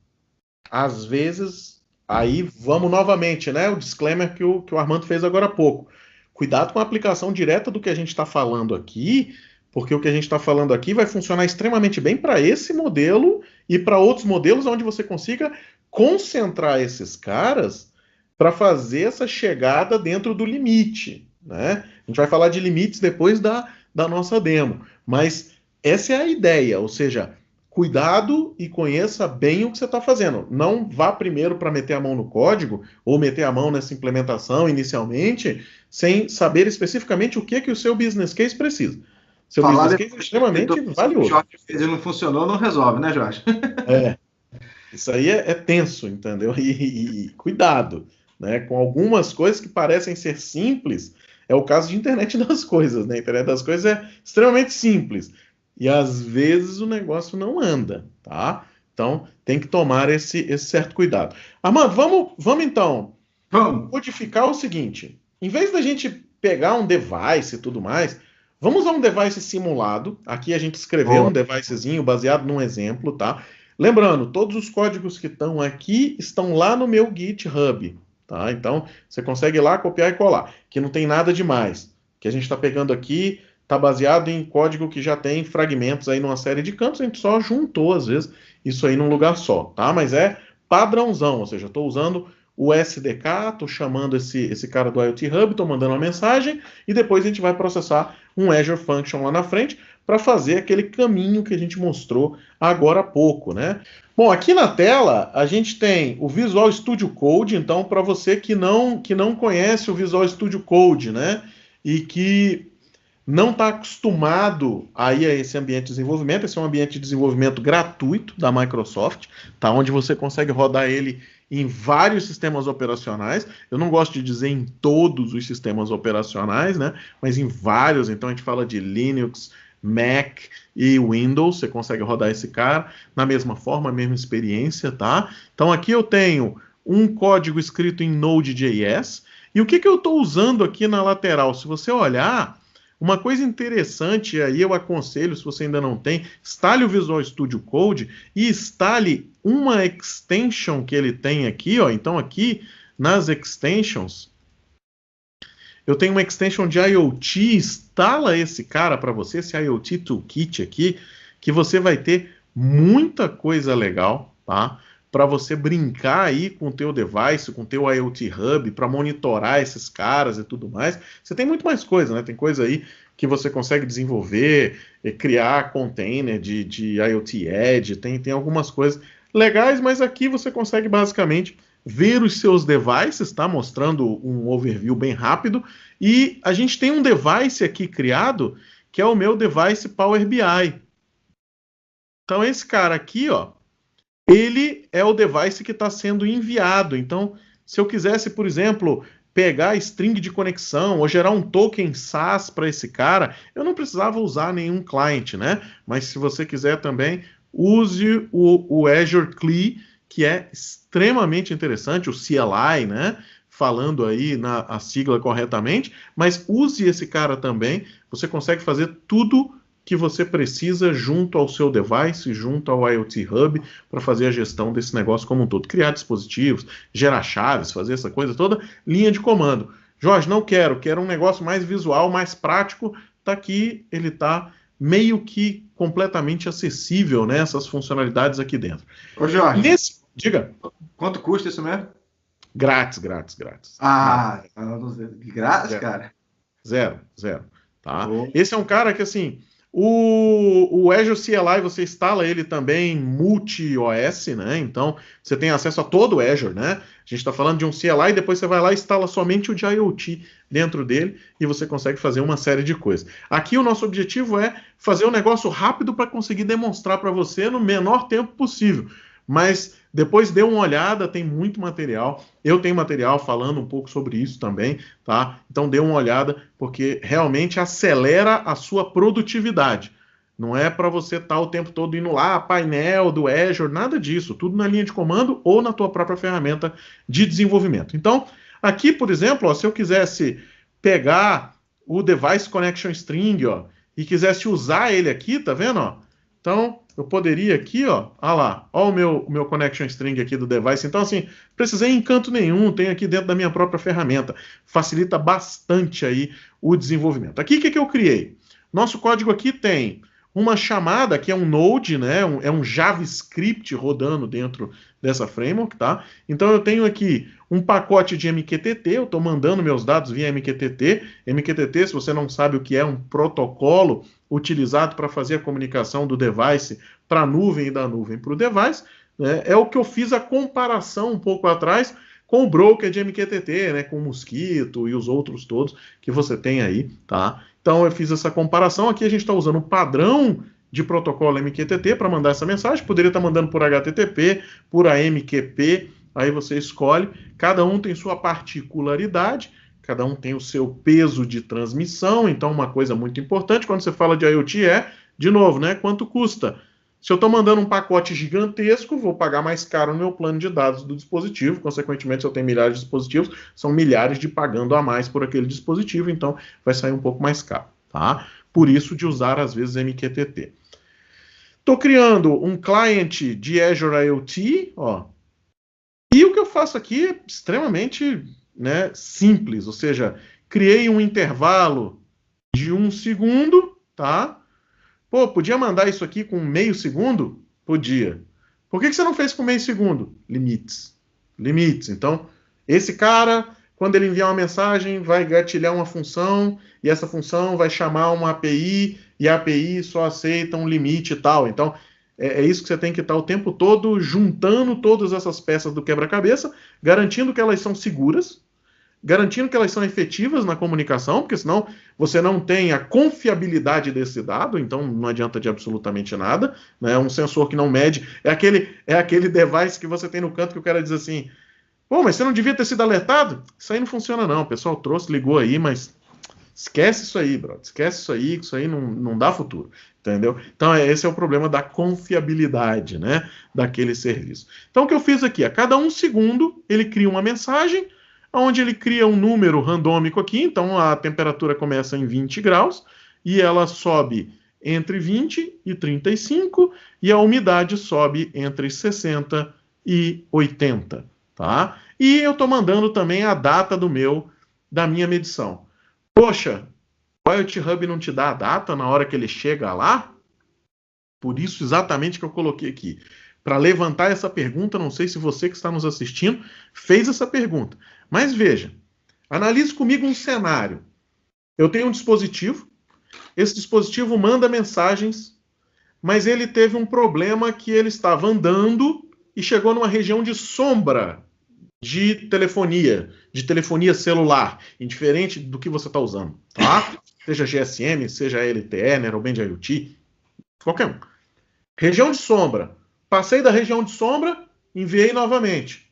Às vezes, aí vamos novamente, né? O disclaimer que o Armando fez agora há pouco. Cuidado com a aplicação direta do que a gente está falando aqui, porque o que a gente está falando aqui vai funcionar extremamente bem para esse modelo e para outros modelos onde você consiga concentrar esses caras para fazer essa chegada dentro do limite, né? A gente vai falar de limites depois da nossa demo, mas essa é a ideia, ou seja, cuidado e conheça bem o que você está fazendo. Não vá primeiro para meter a mão no código ou meter a mão nessa implementação inicialmente sem saber especificamente o que o seu business case precisa. Seu business case é extremamente valioso. Se o Jorge fez e não funcionou, não resolve, né, Jorge? Isso aí é tenso, entendeu? E cuidado, né? Com algumas coisas que parecem ser simples, é o caso de internet das coisas, né? A internet das coisas é extremamente simples. E às vezes o negócio não anda, tá? Então tem que tomar esse certo cuidado. Armando, vamos então codificar o seguinte: em vez da gente pegar um device e tudo mais, vamos usar um device simulado. Aqui a gente escreveu um devicezinho baseado num exemplo, tá? Lembrando, todos os códigos que estão aqui estão lá no meu GitHub, tá? Então você consegue ir lá copiar e colar, que não tem nada demais. O que a gente está pegando aqui está baseado em código que já tem fragmentos aí numa série de campos, a gente só juntou, às vezes, isso aí num lugar só, tá? Mas é padrãozão, ou seja, estou usando o SDK, estou chamando esse cara do IoT Hub, estou mandando uma mensagem, e depois a gente vai processar um Azure Function lá na frente para fazer aquele caminho que a gente mostrou agora há pouco, né? Bom, aqui na tela a gente tem o Visual Studio Code, então para você que não conhece o Visual Studio Code, né? E que não está acostumado aí a esse ambiente de desenvolvimento. Esse é um ambiente de desenvolvimento gratuito da Microsoft, tá? Onde você consegue rodar ele em vários sistemas operacionais. Eu não gosto de dizer em todos os sistemas operacionais, né? Mas em vários. Então a gente fala de Linux, Mac e Windows. Você consegue rodar esse cara na mesma forma, a mesma experiência, tá? Então aqui eu tenho um código escrito em Node.js. E o que eu estou usando aqui na lateral? Se você olhar, uma coisa interessante, aí eu aconselho, se você ainda não tem, instale o Visual Studio Code e instale uma extension que ele tem aqui, ó. Então aqui nas extensions, eu tenho uma extension de IoT, instala esse cara para você, esse IoT Toolkit aqui, que você vai ter muita coisa legal, tá? Para você brincar aí com o teu device, com o teu IoT Hub, para monitorar esses caras e tudo mais. Você tem muito mais coisa, né? Tem coisa aí que você consegue desenvolver, criar container de IoT Edge, tem algumas coisas legais, mas aqui você consegue basicamente ver os seus devices, tá? Mostrando um overview bem rápido. E a gente tem um device aqui criado, que é o meu device Power BI. Então esse cara aqui, ó, ele é o device que está sendo enviado. Então, se eu quisesse, por exemplo, pegar a string de conexão ou gerar um token SAS para esse cara, eu não precisava usar nenhum client, né? Mas se você quiser também, use o Azure CLI, que é extremamente interessante, o CLI, né? Falando aí a sigla corretamente, mas use esse cara também. Você consegue fazer tudo que você precisa junto ao seu device, junto ao IoT Hub, para fazer a gestão desse negócio como um todo. Criar dispositivos, gerar chaves, fazer essa coisa toda, linha de comando. Jorge, não quero um negócio mais visual, mais prático. Tá aqui, ele está meio que completamente acessível, né, essas funcionalidades aqui dentro. Ô Jorge, diga. Quanto custa isso mesmo? Grátis. Ah, grátis, zero. cara? Zero. Tá? Esse é um cara que, assim, o Azure CLI, você instala ele também multi-OS, né? Então, você tem acesso a todo o Azure, né? A gente está falando de um CLI, depois você vai lá e instala somente o de IoT dentro dele e você consegue fazer uma série de coisas. Aqui o nosso objetivo é fazer um negócio rápido para conseguir demonstrar para você no menor tempo possível. Mas depois dê uma olhada, tem muito material. Eu tenho material falando um pouco sobre isso também, tá? Então dê uma olhada, porque realmente acelera a sua produtividade. Não é para você estar o tempo todo indo lá, painel do Azure, nada disso. Tudo na linha de comando ou na tua própria ferramenta de desenvolvimento. Então, aqui, por exemplo, ó, se eu quisesse pegar o Device Connection String, ó, e quisesse usar ele aqui, tá vendo, ó? Então, eu poderia aqui, ó lá, ó o meu connection string aqui do device. Então, assim, precisei em canto nenhum, tem aqui dentro da minha própria ferramenta. Facilita bastante aí o desenvolvimento. Aqui, o que eu criei? Nosso código aqui tem uma chamada, que é um Node, né? É um JavaScript rodando dentro dessa framework, tá? Então, eu tenho aqui um pacote de MQTT, eu estou mandando meus dados via MQTT. MQTT, se você não sabe o que é, um protocolo utilizado para fazer a comunicação do device para a nuvem e da nuvem para o device, né? É o que eu fiz a comparação um pouco atrás com o broker de MQTT, né? Com o Mosquito e os outros todos que você tem aí, tá? Então eu fiz essa comparação. Aqui a gente está usando o padrão de protocolo MQTT para mandar essa mensagem. Poderia estar mandando por HTTP, por AMQP, aí você escolhe. Cada um tem sua particularidade. Cada um tem o seu peso de transmissão, então uma coisa muito importante quando você fala de IoT é, de novo, né, quanto custa. Se eu estou mandando um pacote gigantesco, vou pagar mais caro no meu plano de dados do dispositivo, consequentemente, se eu tenho milhares de dispositivos, são milhares de pagando a mais por aquele dispositivo, então vai sair um pouco mais caro, tá? Por isso de usar, às vezes, MQTT. Estou criando um client de Azure IoT, ó, e o que eu faço aqui é extremamente, né, simples, ou seja, criei um intervalo de 1 segundo, tá? Pô, podia mandar isso aqui com meio segundo? Podia. Por que você não fez com meio segundo? Limites. Então, esse cara, quando ele enviar uma mensagem, vai gatilhar uma função, e essa função vai chamar uma API, e a API só aceita um limite e tal. Então, é isso que você tem que estar o tempo todo juntando todas essas peças do quebra-cabeça, garantindo que elas são seguras, garantindo que elas são efetivas na comunicação, porque senão você não tem a confiabilidade desse dado, então não adianta de absolutamente nada, né? Um sensor que não mede, é aquele device que você tem no canto que o cara diz assim, pô, mas você não devia ter sido alertado? Isso aí não funciona não, o pessoal trouxe, ligou aí, mas esquece isso aí, brother, esquece isso aí não dá futuro, entendeu? Então esse é o problema da confiabilidade, né, daquele serviço. Então o que eu fiz aqui, a cada 1 segundo ele cria uma mensagem, onde ele cria um número randômico aqui, então a temperatura começa em 20 graus e ela sobe entre 20 e 35 e a umidade sobe entre 60 e 80, tá? E eu estou mandando também a data da minha medição. Poxa, o IoT Hub não te dá a data na hora que ele chega lá? Por isso exatamente que eu coloquei aqui. Para levantar essa pergunta, não sei se você que está nos assistindo fez essa pergunta. Mas veja, analise comigo um cenário. Eu tenho um dispositivo, esse dispositivo manda mensagens, mas ele teve um problema que ele estava andando e chegou numa região de sombra de telefonia celular, indiferente do que você está usando, tá? Seja GSM, seja LTE, Narrowband IoT, qualquer um. Região de sombra. Passei da região de sombra, enviei novamente.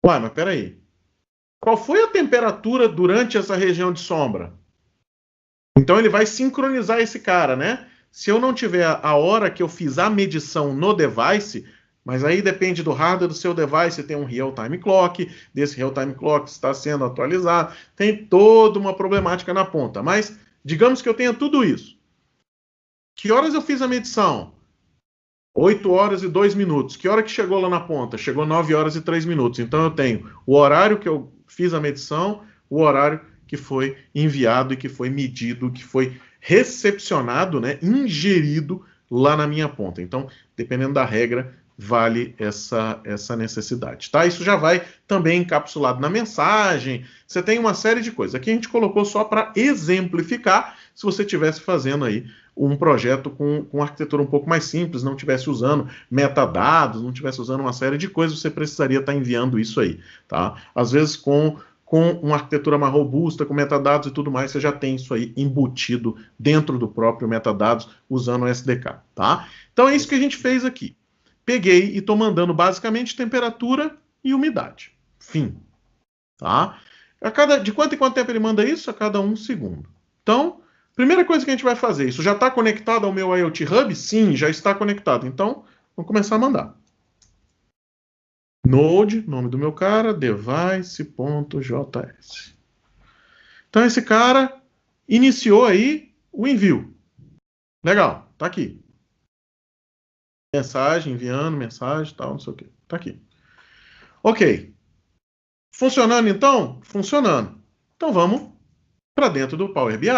Uai, mas peraí. Qual foi a temperatura durante essa região de sombra? Então ele vai sincronizar esse cara, né? Se eu não tiver a hora que eu fiz a medição no device, mas aí depende do hardware do seu device, tem um real-time clock, desse real-time clock está sendo atualizado, tem toda uma problemática na ponta. Mas digamos que eu tenha tudo isso. Que horas eu fiz a medição? 8 horas e 2 minutos. Que hora que chegou lá na ponta? Chegou 9 horas e 3 minutos. Então eu tenho o horário que eu fiz a medição, o horário que foi enviado e que foi medido, que foi recepcionado, né, ingerido lá na minha ponta. Então, dependendo da regra, vale essa necessidade, tá? Isso já vai também encapsulado na mensagem. Você tem uma série de coisas. Aqui a gente colocou só para exemplificar, se você estivesse fazendo aí um projeto com arquitetura um pouco mais simples, não estivesse usando metadados, não estivesse usando uma série de coisas, você precisaria estar enviando isso aí, tá? Às vezes com uma arquitetura mais robusta, com metadados e tudo mais, você já tem isso aí embutido dentro do próprio metadados, usando o SDK, tá? Então é isso que a gente fez aqui. Peguei e estou mandando basicamente temperatura e umidade. Fim, tá? De quanto em quanto tempo ele manda isso? A cada 1 segundo. Então, primeira coisa que a gente vai fazer, isso já está conectado ao meu IoT Hub? Sim, já está conectado. Então, vamos começar a mandar. Node, nome do meu cara, device.js. Então, esse cara iniciou aí o envio. Legal, tá aqui. Mensagem, enviando mensagem, tal, não sei o que. Tá aqui. Ok. Funcionando então? Funcionando. Então, vamos para dentro do Power BI,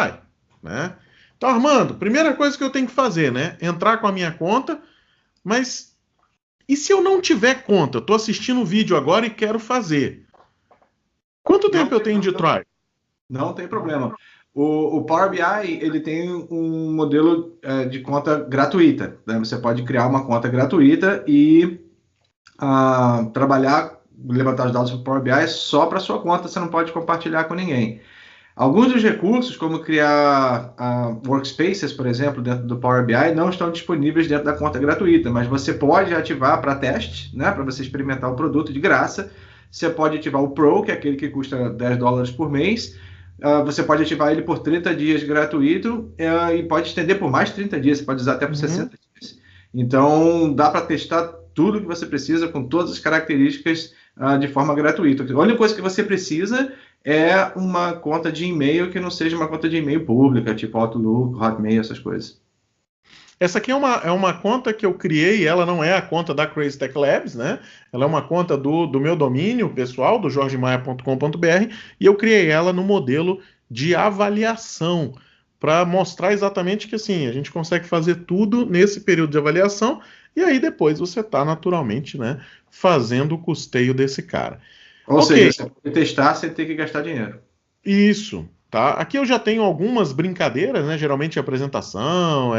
né? Então, Armando, primeira coisa que eu tenho que fazer, né? Entrar com a minha conta, mas e se eu não tiver conta? Eu estou assistindo o vídeo agora e quero fazer. Quanto tempo eu tenho de trial? Não tem problema. O Power BI ele tem um modelo de conta gratuita, né? Você pode criar uma conta gratuita e trabalhar, levantar os dados para o Power BI só para sua conta, você não pode compartilhar com ninguém. Alguns dos recursos, como criar workspaces, por exemplo, dentro do Power BI, não estão disponíveis dentro da conta gratuita, mas você pode ativar para teste, né, para você experimentar o produto de graça. Você pode ativar o Pro, que é aquele que custa $10 por mês. Você pode ativar ele por 30 dias gratuito e pode estender por mais 30 dias, você pode usar até por 60 dias. Então, dá para testar tudo que você precisa com todas as características de forma gratuita. A única coisa que você precisa é uma conta de e-mail que não seja uma conta de e-mail pública, tipo Outlook, Hotmail, essas coisas. Essa aqui é uma conta que eu criei, ela não é a conta da Crazy Tech Labs, né? Ela é uma conta do meu domínio pessoal, do jorgemaia.com.br, e eu criei ela no modelo de avaliação, para mostrar exatamente que assim, a gente consegue fazer tudo nesse período de avaliação, e aí depois você está naturalmente, né, fazendo o custeio desse cara. Ou seja, você pode testar sem ter que gastar dinheiro. Isso, tá? Aqui eu já tenho algumas brincadeiras, né? Geralmente apresentação,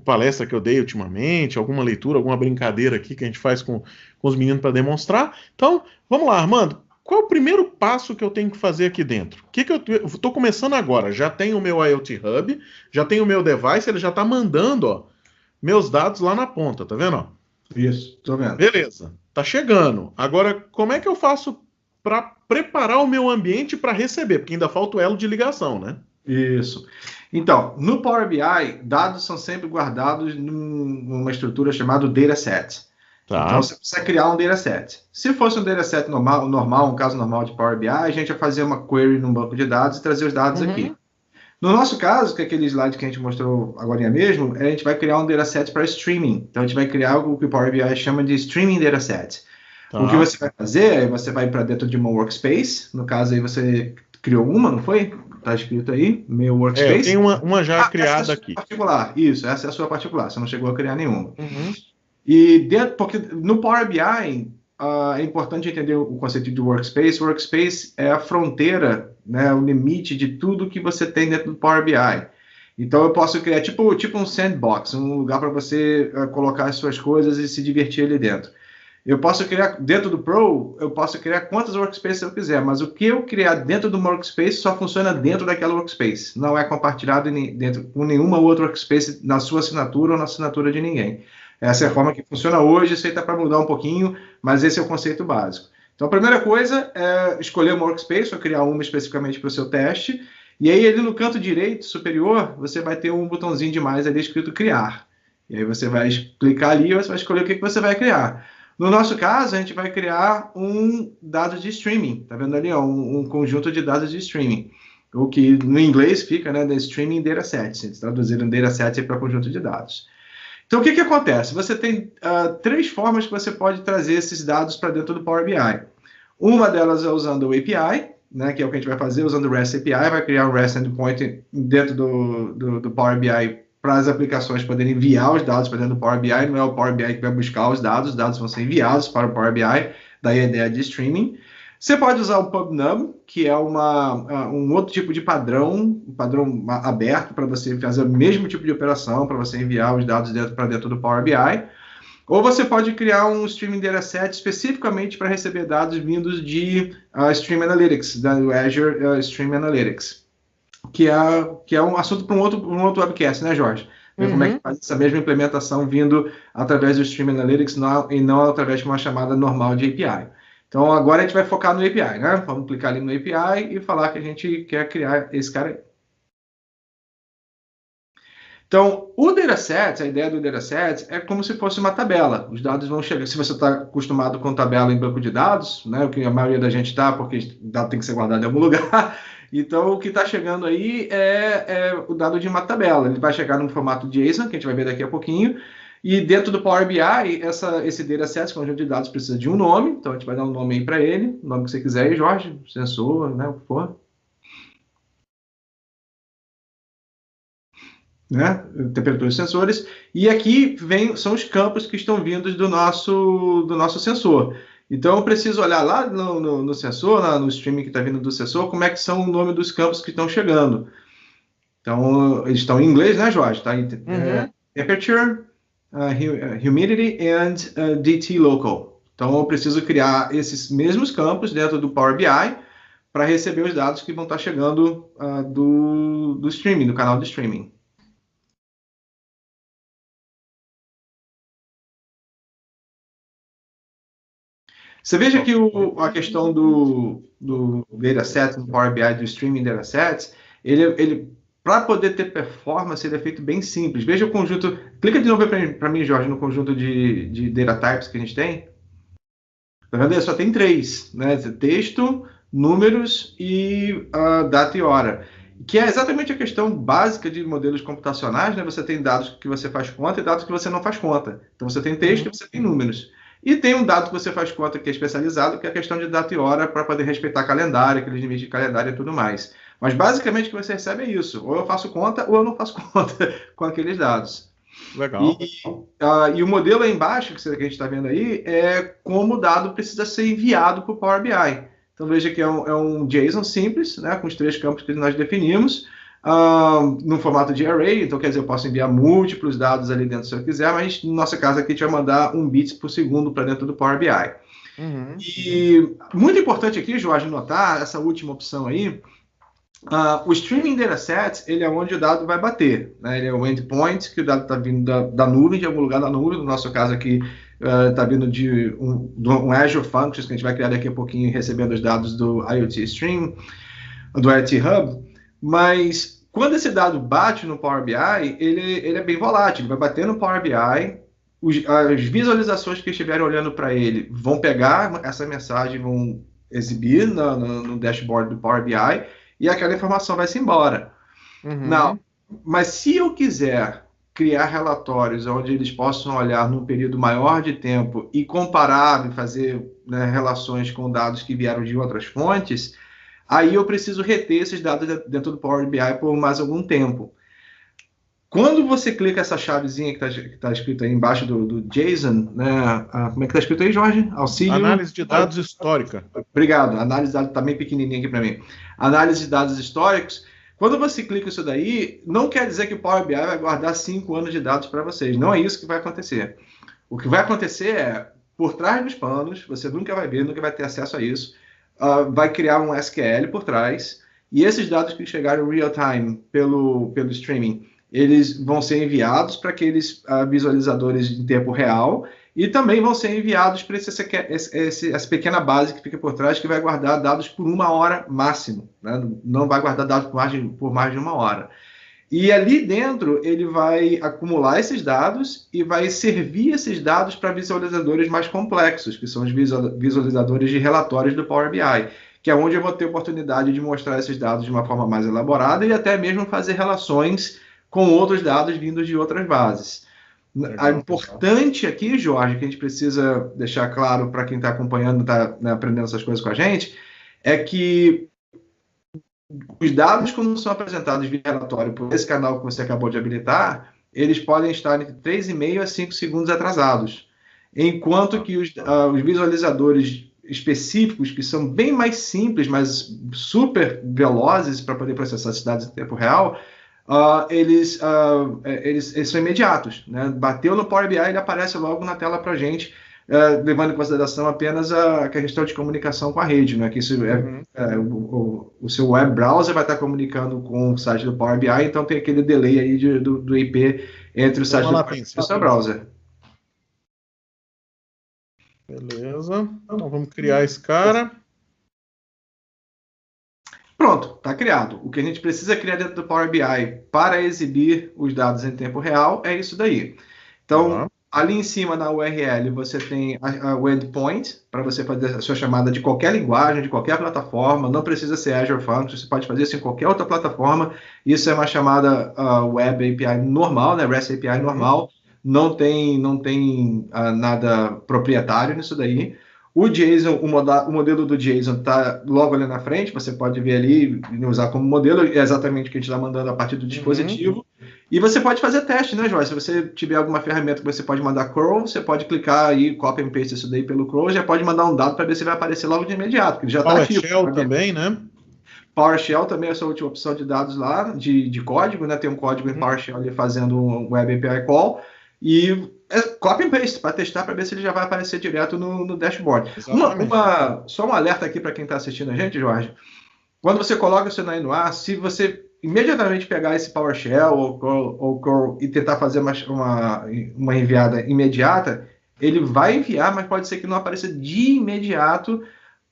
palestra que eu dei ultimamente, alguma leitura, alguma brincadeira aqui que a gente faz com os meninos para demonstrar. Então, vamos lá, Armando. Qual é o primeiro passo que eu tenho que fazer aqui dentro? Eu estou começando agora. Já tenho o meu IoT Hub, já tenho o meu device, ele já está mandando, ó, meus dados lá na ponta, tá vendo? Ó? Isso, tô vendo. Beleza, tá chegando. Agora, como é que eu faço para preparar o meu ambiente para receber? Porque ainda falta o elo de ligação, né? Isso. Então, no Power BI, dados são sempre guardados numa estrutura chamada dataset. Tá. Então, você precisa criar um dataset. Se fosse um dataset normal, um caso normal de Power BI, a gente ia fazer uma query num banco de dados e trazer os dados aqui. No nosso caso, que é aquele slide que a gente mostrou agora mesmo, a gente vai criar um dataset para streaming. Então, a gente vai criar algo que o Power BI chama de streaming dataset. Tá. O que você vai fazer é você vai para dentro de uma workspace. No caso, aí você criou uma, não foi? Está escrito aí, meu workspace. Tem uma já criada aqui. Particular. Isso, essa é a sua particular. Você não chegou a criar nenhuma. E porque no Power BI é importante entender o conceito de workspace. Workspace é a fronteira, né, o limite de tudo que você tem dentro do Power BI. Então eu posso criar tipo um sandbox, um lugar para você colocar as suas coisas e se divertir ali dentro. Eu posso criar dentro do Pro, eu posso criar quantas workspaces eu quiser, mas o que eu criar dentro do workspace só funciona dentro daquela workspace. Não é compartilhado dentro com nenhuma outra workspace na sua assinatura ou na assinatura de ninguém. Essa é a forma que funciona hoje, isso aí está para mudar um pouquinho, mas esse é o conceito básico. Então, a primeira coisa é escolher uma workspace, ou criar uma especificamente para o seu teste, e aí ali no canto direito superior, você vai ter um botãozinho de mais ali escrito criar. E aí você vai clicar ali e você vai escolher o que você vai criar. No nosso caso, a gente vai criar um dado de streaming, tá vendo ali, ó, um conjunto de dados de streaming, o que no inglês fica, né, the streaming dataset, eles traduziram dataset para conjunto de dados. Então, o que acontece? Você tem 3 formas que você pode trazer esses dados para dentro do Power BI. Uma delas é usando o API, né, que é o que a gente vai fazer usando o REST API, vai criar um REST Endpoint dentro do Power BI para as aplicações poderem enviar os dados para dentro do Power BI, não é o Power BI que vai buscar os dados vão ser enviados para o Power BI, daí a ideia de streaming. Você pode usar o PubNub, que é um outro tipo de padrão, um padrão aberto para você fazer o mesmo tipo de operação, para você enviar os dados para dentro do Power BI. Ou você pode criar um Streaming Dataset especificamente para receber dados vindos de Stream Analytics, da Azure Stream Analytics, que é um assunto para um outro webcast, né, Jorge? Ver como é que faz essa mesma implementação vindo através do Stream Analytics e não através de uma chamada normal de API. Então, agora a gente vai focar no API, né? Vamos clicar ali no API e falar que a gente quer criar esse cara aí. Então, o dataset, a ideia do dataset é como se fosse uma tabela. Os dados vão chegar. Se você está acostumado com tabela em banco de dados, né, o que a maioria da gente está, porque o dado tem que ser guardado em algum lugar. Então, o que está chegando aí é o dado de uma tabela. Ele vai chegar num formato JSON, que a gente vai ver daqui a pouquinho. E dentro do Power BI, esse dataset, esse conjunto de dados, precisa de um nome. Então, a gente vai dar um nome aí para ele. O nome que você quiser aí, Jorge, sensor, né, o que for. Né? Temperatura dos sensores. E aqui são os campos que estão vindos do nosso sensor. Então, eu preciso olhar lá no sensor, no streaming que está vindo do sensor, como é que são o nome dos campos que estão chegando. Então, eles estão em inglês, né, Jorge? Tá? Temperature, humidity and DT local. Então, eu preciso criar esses mesmos campos dentro do Power BI para receber os dados que vão estar chegando do streaming, do canal de streaming. Você veja que a questão do dataset no Power BI, do streaming dataset, ele para poder ter performance, ele é feito bem simples. Veja o conjunto. Clica de novo para mim, Jorge, no conjunto de data types que a gente tem. Tá vendo? Só tem 3, né? Texto, números e data e hora. Que é exatamente a questão básica de modelos computacionais, né? Você tem dados que você faz conta e dados que você não faz conta. Então, você tem texto e você tem números. E tem um dado que você faz conta que é especializado, que é a questão de data e hora, para poder respeitar calendário, aqueles limites de calendário e tudo mais. Mas, basicamente, o que você recebe é isso. Ou eu faço conta, ou eu não faço conta com aqueles dados. Legal. E o modelo aí embaixo, que a gente está vendo aí, é como o dado precisa ser enviado para o Power BI. Então, veja que é um JSON simples, né, com os 3 campos que nós definimos, no formato de array. Então, quer dizer, eu posso enviar múltiplos dados ali dentro se eu quiser, mas no nosso caso aqui a gente vai mandar 1 bits por segundo para dentro do Power BI. E muito importante aqui, Jorge, notar essa última opção aí. O Streaming Dataset, ele é onde o dado vai bater, né? Ele é o endpoint, que o dado está vindo da nuvem, de algum lugar da nuvem. No nosso caso aqui, está vindo de um Azure Functions, que a gente vai criar daqui a pouquinho, recebendo os dados do IoT Stream, do IoT Hub. Mas quando esse dado bate no Power BI, ele é bem volátil. Ele vai bater no Power BI, as visualizações que estiverem olhando para ele vão pegar essa mensagem, vão exibir no dashboard do Power BI e aquela informação vai se embora. Não, mas se eu quiser criar relatórios onde eles possam olhar num período maior de tempo e comparar e fazer, né, relações com dados que vieram de outras fontes, aí eu preciso reter esses dados dentro do Power BI por mais algum tempo. Quando você clica essa chavezinha que está escrito aí embaixo do JSON, né? Como é que está escrito aí, Jorge? Auxílio. Análise de dados histórica. Obrigado. Análise de dados está bem pequenininha aqui para mim. Análise de dados históricos. Quando você clica isso daí, não quer dizer que o Power BI vai guardar 5 anos de dados para vocês. Não é isso que vai acontecer. O que vai acontecer é, por trás dos panos, você nunca vai ver, nunca vai ter acesso a isso, vai criar um SQL por trás, e esses dados que chegaram real-time pelo streaming, eles vão ser enviados para aqueles visualizadores em tempo real e também vão ser enviados para essa pequena base que fica por trás, que vai guardar dados por 1 hora máximo, né? Não vai guardar dados por mais de 1 hora. E ali dentro ele vai acumular esses dados e vai servir esses dados para visualizadores mais complexos, que são os visualizadores de relatórios do Power BI, que é onde eu vou ter oportunidade de mostrar esses dados de uma forma mais elaborada e até mesmo fazer relações com outros dados vindos de outras bases. Legal, a importante aqui, Jorge, que a gente precisa deixar claro para quem está acompanhando, está, né, aprendendo essas coisas com a gente, é que os dados, quando são apresentados via relatório por esse canal que você acabou de habilitar, eles podem estar entre 3,5 a 5 segundos atrasados. Enquanto que os visualizadores específicos, que são bem mais simples, mas super velozes para poder processar esses dados em tempo real, eles são imediatos, né? Bateu no Power BI, ele aparece logo na tela para a gente, levando em consideração apenas a questão de comunicação com a rede, né? Que isso o seu web browser vai estar comunicando com o site do Power BI, então tem aquele delay aí do IP entre o site do Power BI e o seu browser. Beleza, então vamos criar esse cara. Pronto, está criado. O que a gente precisa criar dentro do Power BI para exibir os dados em tempo real é isso daí. Então, ali em cima na URL, você tem o endpoint, para você fazer a sua chamada de qualquer linguagem, de qualquer plataforma. Não precisa ser Azure Functions, você pode fazer isso em qualquer outra plataforma. Isso é uma chamada Web API normal, né? REST API normal. Não tem nada proprietário nisso daí. O JSON, o modelo do JSON está logo ali na frente, você pode ver ali e usar como modelo, é exatamente o que a gente está mandando a partir do dispositivo. E você pode fazer teste, né, Joyce? Se você tiver alguma ferramenta que você pode mandar curl, você pode clicar aí, copy and paste isso daí pelo curl, já pode mandar um dado para ver se vai aparecer logo de imediato, porque ele já está ativo. PowerShell também, né? PowerShell também é a sua última opção de dados lá, de código, né? Tem um código em PowerShell ali fazendo um Web API Call. E copy and paste para testar, para ver se ele já vai aparecer direto no dashboard. Só um alerta aqui para quem está assistindo a gente, Jorge. Quando você coloca o Sinai no ar, se você imediatamente pegar esse PowerShell ou curl e tentar fazer uma enviada imediata, ele vai enviar, mas pode ser que não apareça de imediato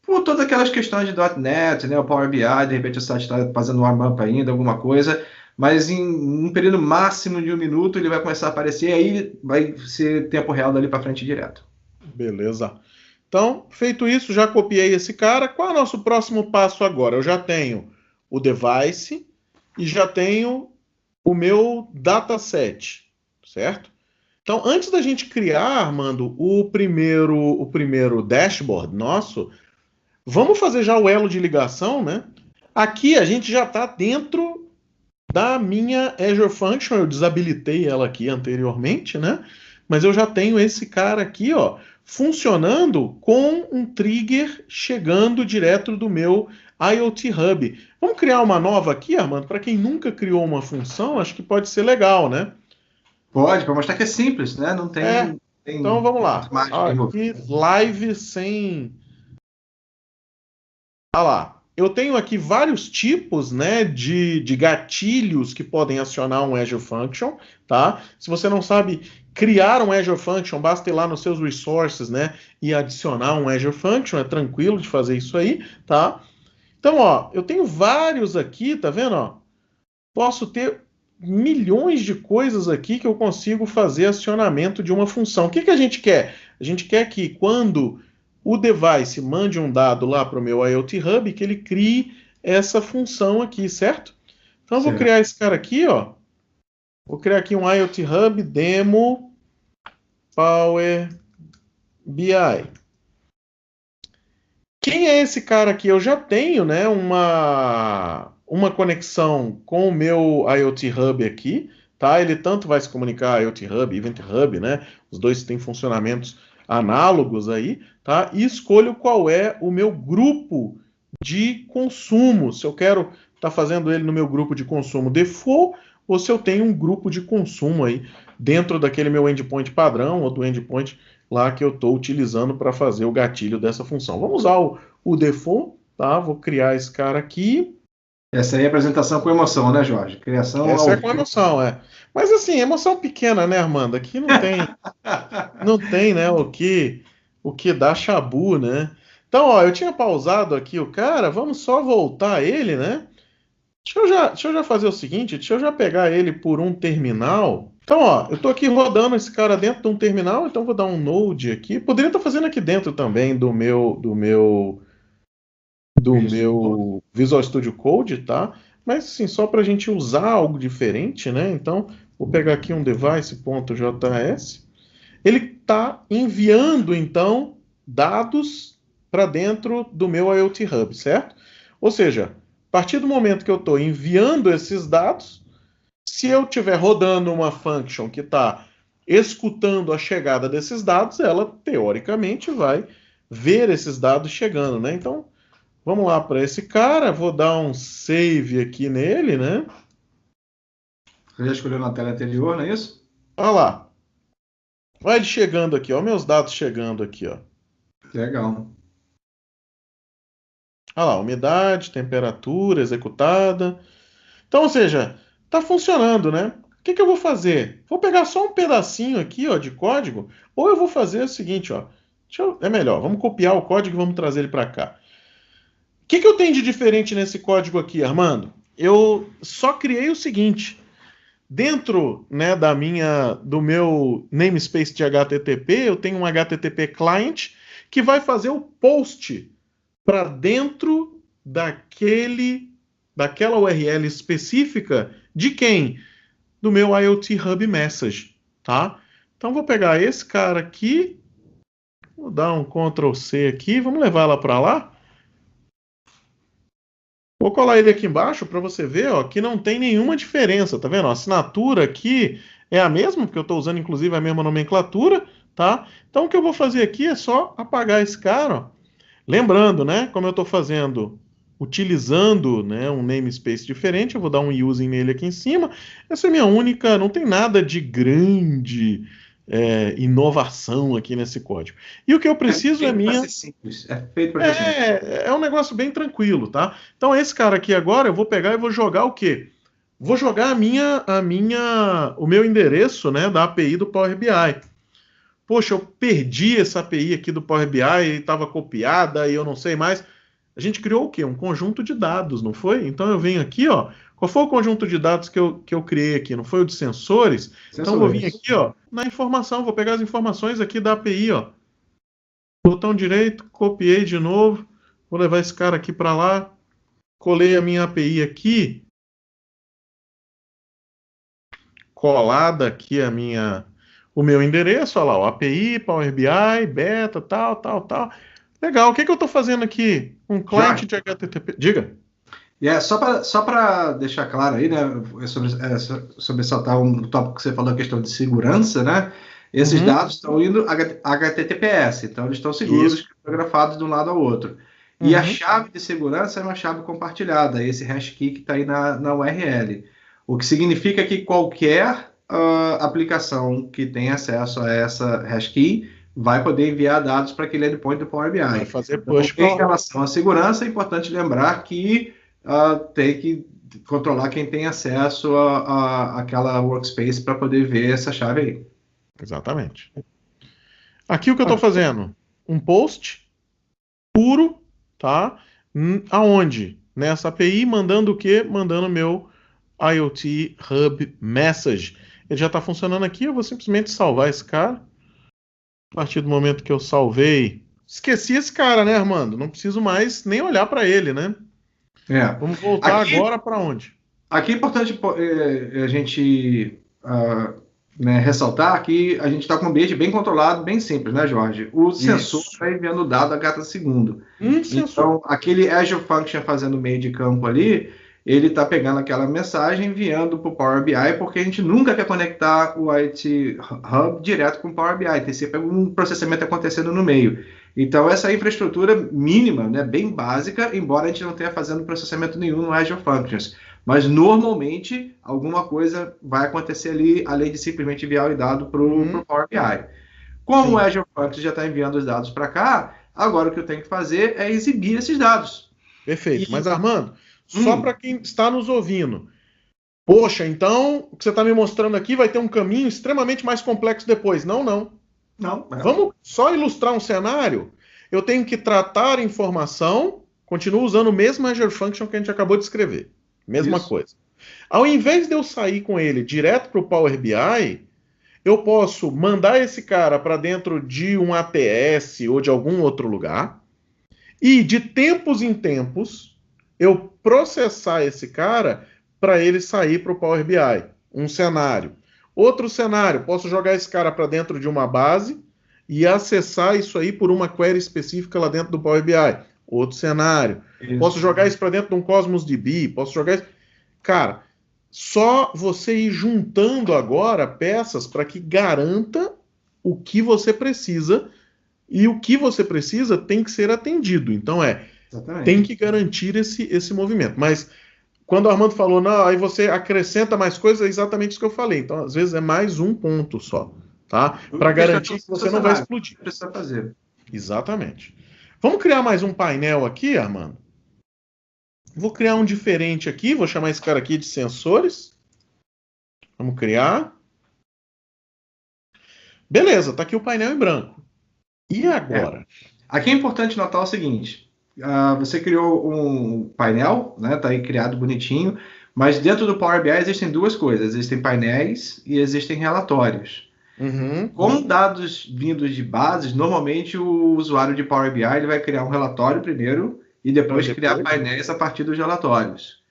por todas aquelas questões de .NET, né, o Power BI, de repente o site está fazendo um warm-up ainda, alguma coisa, mas em um período máximo de 1 minuto ele vai começar a aparecer, aí vai ser tempo real dali para frente direto. Beleza. Então, feito isso, já copiei esse cara. Qual é o nosso próximo passo agora? Eu já tenho o device e já tenho o meu dataset, certo? Então, antes da gente criar, Armando, o primeiro dashboard nosso, vamos fazer já o elo de ligação, né? Aqui a gente já está dentro da minha Azure Function, eu desabilitei ela aqui anteriormente, né? Mas eu já tenho esse cara aqui, ó, funcionando com um trigger chegando direto do meu IoT Hub. Vamos criar uma nova aqui, Armando? Para quem nunca criou uma função, acho que pode ser legal, né? Pode, para mostrar que é simples, né? Não tem... Então vamos lá. Aqui, live sem... Olha lá. Eu tenho aqui vários tipos, né, de gatilhos que podem acionar um Azure Function, tá? Se você não sabe criar um Azure Function, basta ir lá nos seus resources, né, e adicionar um Azure Function, é tranquilo de fazer isso aí, tá? Então, ó, eu tenho vários aqui, tá vendo, ó? Posso ter milhões de coisas aqui que eu consigo fazer acionamento de uma função. O que que a gente quer? A gente quer que quando o device mande um dado lá para o meu IoT Hub, que ele crie essa função aqui, certo? Então eu vou Certo. criar esse cara aqui, ó. Vou criar aqui um IoT Hub demo Power BI. Quem é esse cara aqui? Eu já tenho, né, uma conexão com o meu IoT Hub aqui, tá? Ele tanto vai se comunicar IoT Hub, Event Hub, né? Os dois têm funcionamentos análogos aí, tá? E escolho qual é o meu grupo de consumo. Se eu quero estar fazendo ele no meu grupo de consumo default, ou se eu tenho um grupo de consumo aí dentro daquele meu endpoint padrão ou do endpoint lá que eu estou utilizando para fazer o gatilho dessa função. Vamos usar o default, tá? Vou criar esse cara aqui. Essa aí é a apresentação com emoção, né, Jorge? Criação Essa ao é com emoção, é. Mas assim, emoção pequena, né, Armando? Aqui não tem, né, o que dá chabu, né? Então, ó, eu tinha pausado aqui o cara, vamos só voltar ele, né? Deixa eu já fazer o seguinte, deixa eu já pegar ele por um terminal. Então, ó, eu estou aqui rodando esse cara dentro de um terminal, então vou dar um node aqui. Poderia estar fazendo aqui dentro também do meu Visual Studio Code, tá? Mas assim, só para a gente usar algo diferente, né? Então, vou pegar aqui um device.js. Ele está enviando, então, dados para dentro do meu IoT Hub, certo? Ou seja, a partir do momento que eu estou enviando esses dados, se eu estiver rodando uma function que está escutando a chegada desses dados, ela, teoricamente, vai ver esses dados chegando, né? Então, vamos lá para esse cara, vou dar um save aqui nele, né? Você já escolheu na tela anterior, não é isso? Olha lá. Vai ele chegando aqui, ó. Meus dados chegando aqui, ó. Legal. Olha lá, umidade, temperatura executada. Então, ou seja, está funcionando, né? O que que eu vou fazer? Vou pegar só um pedacinho aqui, ó, de código, ou eu vou fazer o seguinte, ó. É melhor, vamos copiar o código e vamos trazer ele para cá. O que que eu tenho de diferente nesse código aqui, Armando? Eu só criei o seguinte. Dentro, né, do meu namespace de HTTP, eu tenho um HTTP client que vai fazer o post para dentro daquela URL específica de quem? Do meu IoT Hub Message, tá? Então vou pegar esse cara aqui, vou dar um Ctrl C aqui, vamos levar ela para lá. Vou colar ele aqui embaixo para você ver, ó, que não tem nenhuma diferença, tá vendo? A assinatura aqui é a mesma, porque eu estou usando inclusive a mesma nomenclatura, tá? Então o que eu vou fazer aqui é só apagar esse cara, ó. Lembrando, né, como eu estou utilizando, né, um namespace diferente, eu vou dar um using nele aqui em cima. Essa é a minha única, não tem nada de grande inovação aqui nesse código. E o que eu preciso é minha... Para ser simples. É feito para ser simples. É um negócio bem tranquilo, tá? Então esse cara aqui agora eu vou pegar e vou jogar o quê? Vou jogar o meu endereço, né, da API do Power BI. Poxa, eu perdi essa API aqui do Power BI e estava copiada e eu não sei mais. A gente criou o quê? Um conjunto de dados, não foi? Então eu venho aqui, ó. Qual foi o conjunto de dados que eu criei aqui? Não foi o de sensores? Então eu vou vir aqui, ó, na informação, vou pegar as informações aqui da API, ó. Botão direito, copiei de novo, vou levar esse cara aqui para lá, colei a minha API aqui, colada aqui o meu endereço, olha lá, o API, Power BI, beta, tal. Legal, o que que eu estou fazendo aqui? Um client de HTTP. Diga. Só para deixar claro aí, né, sobre saltar um tópico que você falou, a questão de segurança, né? Esses dados estão indo HTTPS, então eles estão seguros, criptografados de um lado ao outro. E a chave de segurança é uma chave compartilhada, esse hash key que está aí na URL. O que significa que qualquer aplicação que tenha acesso a essa hash key vai poder enviar dados para aquele endpoint do Power BI. Vai fazer push em relação à segurança, é importante lembrar que tem que controlar quem tem acesso àquela workspace para poder ver essa chave aí. Exatamente. Aqui o que eu estou fazendo? Um post puro, tá? Aonde? Nessa API, mandando o quê? Mandando meu IoT Hub Message. Ele já está funcionando aqui, eu vou simplesmente salvar esse cara. A partir do momento que eu salvei, esqueci esse cara, né, Armando? Não preciso mais nem olhar para ele, né? Vamos voltar agora para onde? Aqui é importante a gente né, ressaltar que a gente está com um ambiente bem controlado, bem simples, né, Jorge? O sensor está enviando o dado a cada segundo. Então, aquele Azure Function fazendo meio de campo ali, ele está pegando aquela mensagem e enviando para o Power BI, porque a gente nunca quer conectar o IoT Hub direto com o Power BI, tem sempre um processamento acontecendo no meio. Então, essa infraestrutura mínima, né, bem básica, embora a gente não tenha fazendo processamento nenhum no Azure Functions. Mas, normalmente, alguma coisa vai acontecer ali, além de simplesmente enviar o dado para o Power BI. Como o Azure Functions já está enviando os dados para cá, agora o que eu tenho que fazer é exibir esses dados. Perfeito. Mas, Armando, só para quem está nos ouvindo, poxa, então, o que você está me mostrando aqui vai ter um caminho extremamente mais complexo depois. Não. Vamos só ilustrar um cenário? Eu tenho que tratar a informação, continuo usando o mesmo Azure Function que a gente acabou de escrever. Mesma coisa. Ao invés de eu sair com ele direto para o Power BI, eu posso mandar esse cara para dentro de um ATS ou de algum outro lugar e, de tempos em tempos, eu processar esse cara para ele sair para o Power BI. Um cenário. Outro cenário, posso jogar esse cara para dentro de uma base e acessar isso aí por uma query específica lá dentro do Power BI. Outro cenário. Posso jogar isso para dentro de um Cosmos DB, posso jogar isso... Cara, só você ir juntando agora peças para que garanta o que você precisa, e o que você precisa tem que ser atendido. Então tem que garantir esse movimento. Mas quando o Armando falou, não, aí você acrescenta mais coisas, é exatamente isso que eu falei. Então, às vezes, é mais um ponto só, tá? Para garantir que você não vai explodir. Precisa fazer. Exatamente. Vamos criar mais um painel aqui, Armando? Vou criar um diferente aqui, vou chamar esse cara aqui de sensores. Vamos criar. Beleza, tá aqui o painel em branco. E agora? Aqui é importante notar o seguinte. Você criou um painel, né? Tá aí criado bonitinho, mas dentro do Power BI existem duas coisas. Existem painéis e existem relatórios. Com dados vindos de bases, normalmente o usuário de Power BI ele vai criar um relatório primeiro e depois criar painéis a partir dos relatórios.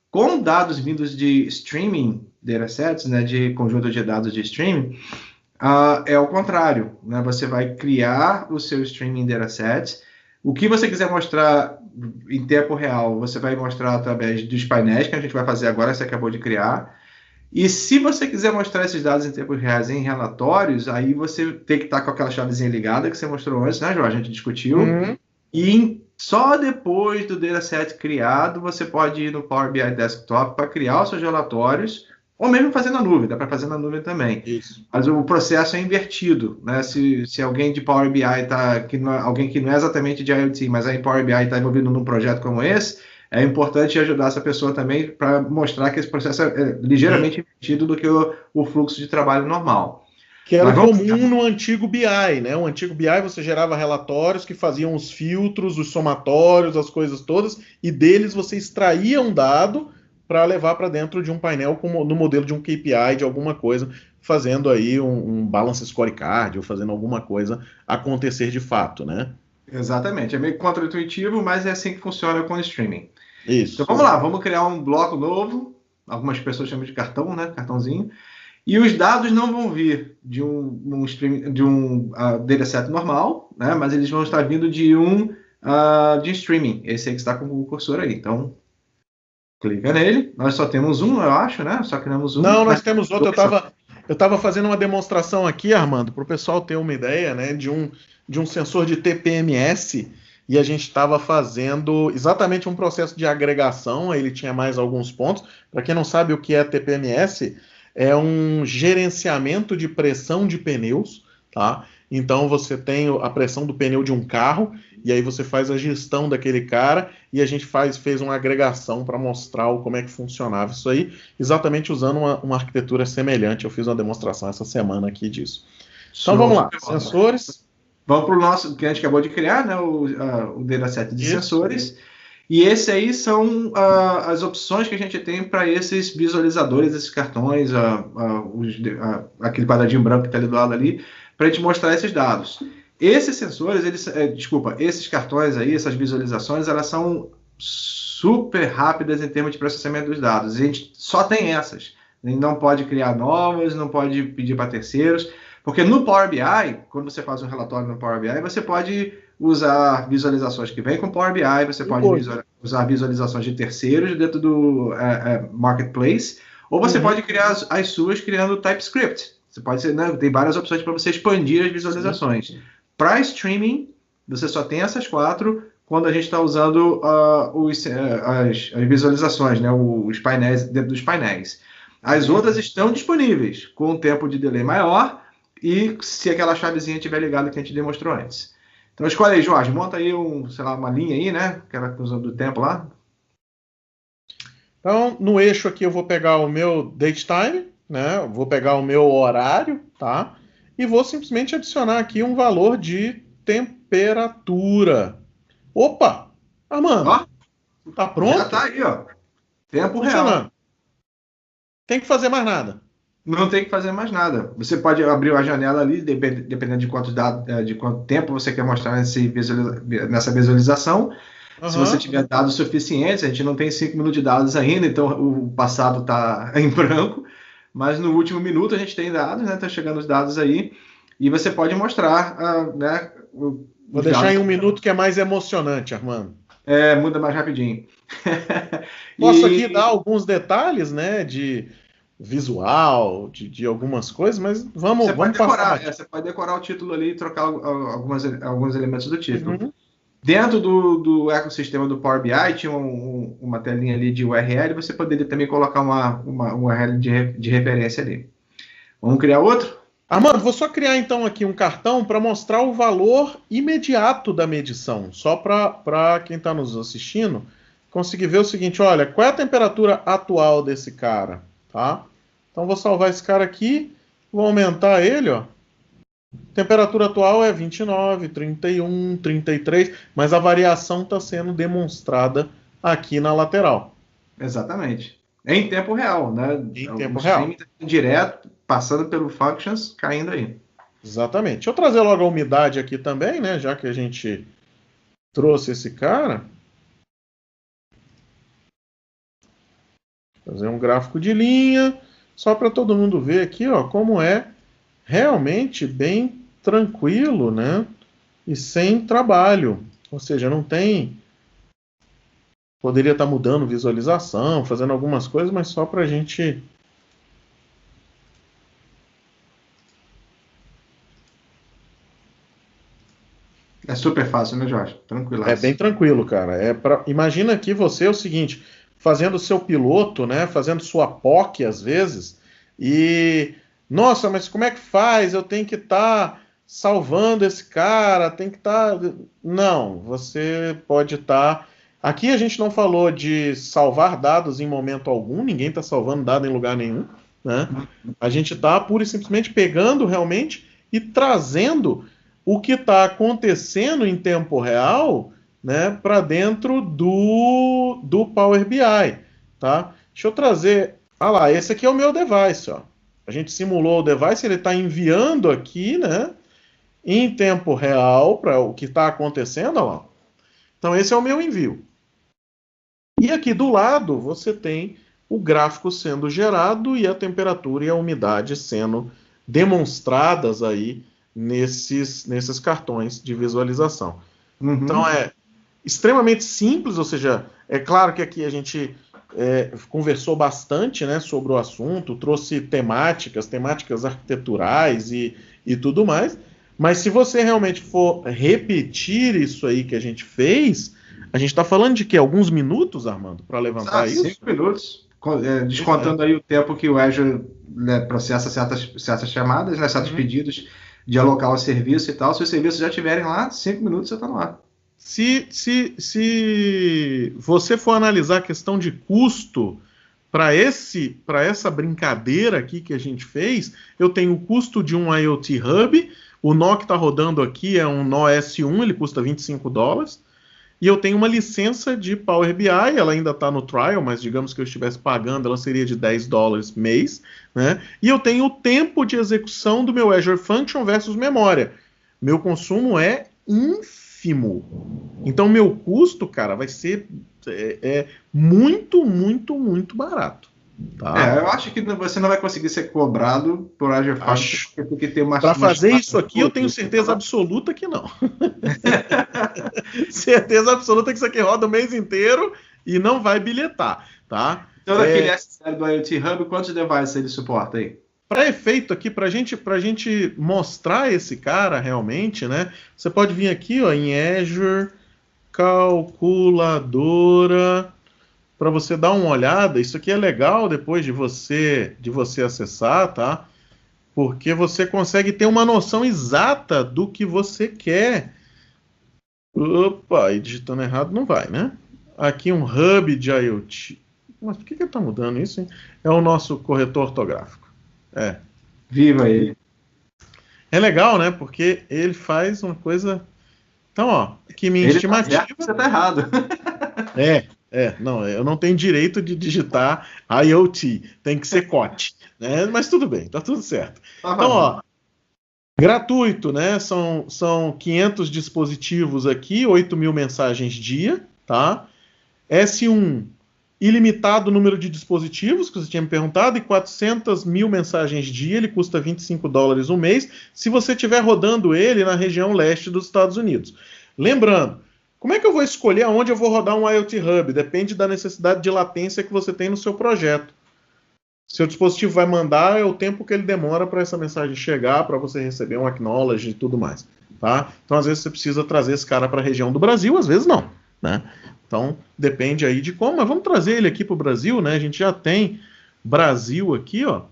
Com dados vindos de streaming datasets, né, de conjunto de dados de streaming, é o contrário, né? Você vai criar o seu streaming dataset. O que você quiser mostrar em tempo real, você vai mostrar através dos painéis que a gente vai fazer agora, você acabou de criar. E se você quiser mostrar esses dados em tempos reais em relatórios, aí você tem que estar com aquela chavezinha ligada que você mostrou antes, né, Jorge? A gente discutiu. E só depois do dataset criado, você pode ir no Power BI Desktop para criar os seus relatórios, ou mesmo fazer na nuvem, dá para fazer na nuvem também. Isso. Mas o processo é invertido, né? Se alguém de Power BI alguém que não é exatamente de IoT, mas aí em Power BI está envolvido num projeto como esse, é importante ajudar essa pessoa também para mostrar que esse processo é ligeiramente invertido do que o fluxo de trabalho normal. Que era comum no antigo BI, né? O antigo BI você gerava relatórios que faziam os filtros, os somatórios, as coisas todas, e deles você extraía um dado para levar para dentro de um painel no modelo de um KPI, de alguma coisa, fazendo aí um balance scorecard, ou fazendo alguma coisa acontecer de fato, né? Exatamente, é meio contra-intuitivo, mas é assim que funciona com o streaming. Isso. Então vamos lá, vamos criar um bloco novo, algumas pessoas chamam de cartão, né? Cartãozinho. E os dados não vão vir de um dataset normal, né? Mas eles vão estar vindo de de streaming. Esse aí que está com o cursor aí. Então, clica nele. Nós só temos um, eu acho, né? Só criamos um. Não, nós temos outro. Eu estava fazendo uma demonstração aqui, Armando, para o pessoal ter uma ideia, né? De um sensor de TPMS. E a gente estava fazendo exatamente um processo de agregação. Aí ele tinha mais alguns pontos. Para quem não sabe o que é TPMS, é um gerenciamento de pressão de pneus, tá? Então você tem a pressão do pneu de um carro e aí você faz a gestão daquele cara e a gente fez uma agregação para mostrar como é que funcionava isso aí, exatamente usando uma arquitetura semelhante. Eu fiz uma demonstração essa semana aqui disso. Então vamos lá, sensores. Vamos para o nosso, que a gente acabou de criar, né? O dataset de sensores. E esse aí são as opções que a gente tem para esses visualizadores, esses cartões, aquele quadradinho branco que está ali do lado ali, para a gente mostrar esses dados. Esses sensores, esses cartões aí, essas visualizações, elas são super rápidas em termos de processamento dos dados. A gente só tem essas. A gente não pode criar novas, não pode pedir para terceiros, porque no Power BI, quando você faz um relatório no Power BI, você pode usar visualizações que vêm com Power BI, você pode usar visualizações de terceiros dentro do Marketplace, ou você pode criar as suas criando TypeScript. Você pode ser, né, tem várias opções para você expandir as visualizações. Para streaming, você só tem essas 4 quando a gente está usando as visualizações, né, os painéis dentro dos painéis. As outras estão disponíveis com um tempo de delay maior e se aquela chavezinha estiver ligada que a gente demonstrou antes. Então escolhe aí, Jorge, monta aí uma linha aí, né? Aquela usando do tempo lá. Então, no eixo aqui eu vou pegar o meu date time, né? Vou pegar o meu horário, tá? E vou simplesmente adicionar aqui um valor de temperatura. Opa! Armando, tá pronto? Já tá aí, ó. Tempo real. Tem que fazer mais nada. Não tem que fazer mais nada. Você pode abrir a janela ali, dependendo de quanto tempo você quer mostrar nessa visualização. Se você tiver dados suficientes, a gente não tem 5 minutos de dados ainda, então o passado está em branco, mas no último minuto a gente tem dados, né? Tá chegando os dados aí, e você pode mostrar, né? Vou deixar em 1 minuto que é mais emocionante, Armando. Muda mais rapidinho. Posso aqui dar alguns detalhes, né? De visual, de algumas coisas, mas vamos passar. Você pode decorar o título ali e trocar alguns elementos do título. Dentro do ecossistema do Power BI tinha uma telinha ali de URL, você poderia também colocar uma URL de referência ali. Vamos criar outro? Armando, vou só criar então aqui um cartão para mostrar o valor imediato da medição, só para quem está nos assistindo conseguir ver o seguinte, olha, qual é a temperatura atual desse cara, tá? Então vou salvar esse cara aqui, vou aumentar ele, ó. Temperatura atual é 29, 31, 33, mas a variação está sendo demonstrada aqui na lateral. Exatamente. Em tempo real, né? Em tempo real. Direto, passando pelo functions, caindo aí. Exatamente. Deixa eu trazer logo a umidade aqui também, né? Já que a gente trouxe esse cara. Fazer um gráfico de linha, só para todo mundo ver aqui, ó, como é realmente bem tranquilo, né? E sem trabalho. Ou seja, não tem... Poderia estar mudando visualização, fazendo algumas coisas, mas só para a gente... É super fácil, né, Jorge? Tranquilo. É bem tranquilo, cara. Imagina que você é o seguinte, fazendo seu piloto, né? Fazendo sua POC às vezes, e... Nossa, mas como é que faz? Eu tenho que estar salvando esse cara, tem que estar... Não, você pode estar... Aqui a gente não falou de salvar dados em momento algum, ninguém está salvando dado em lugar nenhum, né? A gente está pura e simplesmente pegando realmente e trazendo o que está acontecendo em tempo real, né, para dentro do Power BI, tá? Deixa eu trazer... Ah lá, esse aqui é o meu device, ó. A gente simulou o device, ele está enviando aqui, né, em tempo real para o que está acontecendo, ó lá. Então esse é o meu envio. E aqui do lado você tem o gráfico sendo gerado e a temperatura e a umidade sendo demonstradas aí nesses cartões de visualização. Então é extremamente simples, ou seja, é claro que aqui a gente conversou bastante, né, sobre o assunto, trouxe temáticas arquiteturais e tudo mais, mas se você realmente for repetir isso aí que a gente fez, a gente está falando de quê? Alguns minutos, Armando, para levantar isso? 5 minutos, descontando aí o tempo que o Azure, né, processa certas chamadas, né, certos pedidos de alocar o serviço e tal. Se os serviços já estiverem lá, 5 minutos você está no ar. Se você for analisar a questão de custo para essa brincadeira aqui que a gente fez, eu tenho o custo de um IoT Hub, o nó que está rodando aqui é um nó S1, ele custa $25. e eu tenho uma licença de Power BI, ela ainda está no trial, mas digamos que eu estivesse pagando, ela seria de $10 mês, né? E eu tenho o tempo de execução do meu Azure Function versus memória. Meu consumo é ínfimo. Então, meu custo, cara, vai ser muito, muito, muito barato. Tá? Eu acho que você não vai conseguir ser cobrado por Azure Function, porque tem uma... Para fazer isso aqui, eu tenho certeza absoluta que não. Certeza absoluta que isso aqui roda o mês inteiro e não vai bilhetar, tá? Então, naquele SSL do IoT Hub, quantos devices ele suporta aí? Para efeito aqui, para gente mostrar esse cara realmente, né? Você pode vir aqui, ó, em Azure, calculadora, para você dar uma olhada. Isso aqui é legal depois de você acessar, tá? Porque você consegue ter uma noção exata do que você quer. Opa, e digitando errado não vai, né? Aqui um hub de IoT. Mas por que ele está mudando isso, hein? É o nosso corretor ortográfico. Viva ele. É legal, né? Porque ele faz uma coisa... Então, ó, aqui minha estimativa... Você tá errado. Não, eu não tenho direito de digitar IoT, tem que ser COT, né? Mas tudo bem, tá tudo certo. Então, ó, gratuito, né? São 500 dispositivos aqui, 8.000 mensagens dia, tá? S1, ilimitado número de dispositivos, que você tinha me perguntado, e 400.000 mensagens dia, ele custa $25 um mês, se você estiver rodando ele na região leste dos Estados Unidos. Lembrando, como é que eu vou escolher aonde eu vou rodar um IoT Hub? Depende da necessidade de latência que você tem no seu projeto. Seu dispositivo vai mandar é o tempo que ele demora para essa mensagem chegar, para você receber um acknowledge e tudo mais. Tá? Então, às vezes, você precisa trazer esse cara para a região do Brasil, às vezes não. Né? Então, depende aí de como. Mas vamos trazer ele aqui para o Brasil, né? A gente já tem Brasil aqui, ó.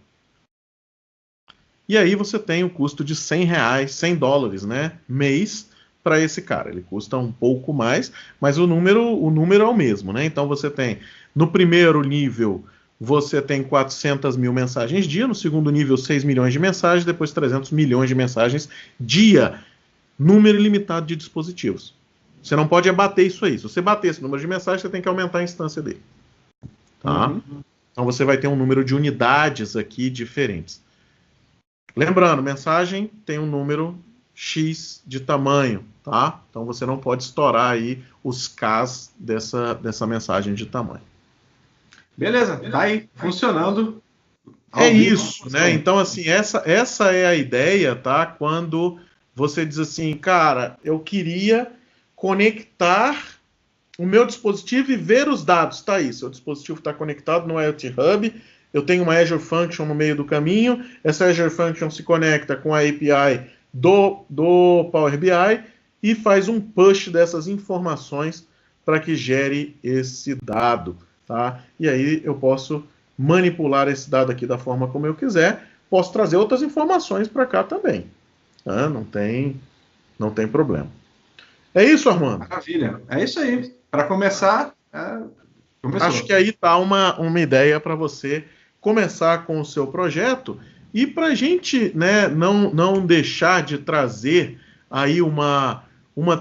E aí você tem o custo de R$100, $100, né? Mês para esse cara. Ele custa um pouco mais, mas o número é o mesmo, né? Então você tem, no primeiro nível, você tem 400.000 mensagens dia, no segundo nível 6 milhões de mensagens, depois 300 milhões de mensagens dia. Número ilimitado de dispositivos. Você não pode abater isso aí. Se você bater esse número de mensagens, você tem que aumentar a instância dele. Tá? Então você vai ter um número de unidades aqui diferentes. Lembrando, mensagem tem um número X de tamanho, tá? Então você não pode estourar aí os Ks dessa mensagem de tamanho. Beleza, tá aí, funcionando. É isso, né? Então, assim, essa é a ideia, tá? Quando você diz assim, cara, eu queria conectar o meu dispositivo e ver os dados. Tá aí, seu dispositivo está conectado no IoT Hub, eu tenho uma Azure Function no meio do caminho, essa Azure Function se conecta com a API do Power BI e faz um push dessas informações para que gere esse dado, tá? E aí eu posso manipular esse dado aqui da forma como eu quiser, posso trazer outras informações para cá também, tá? Não tem problema. É isso, Armando? Maravilha, é isso aí. Para começar, começou. Acho que aí tá uma ideia para você começar com o seu projeto. E para a gente, né, não deixar de trazer aí uma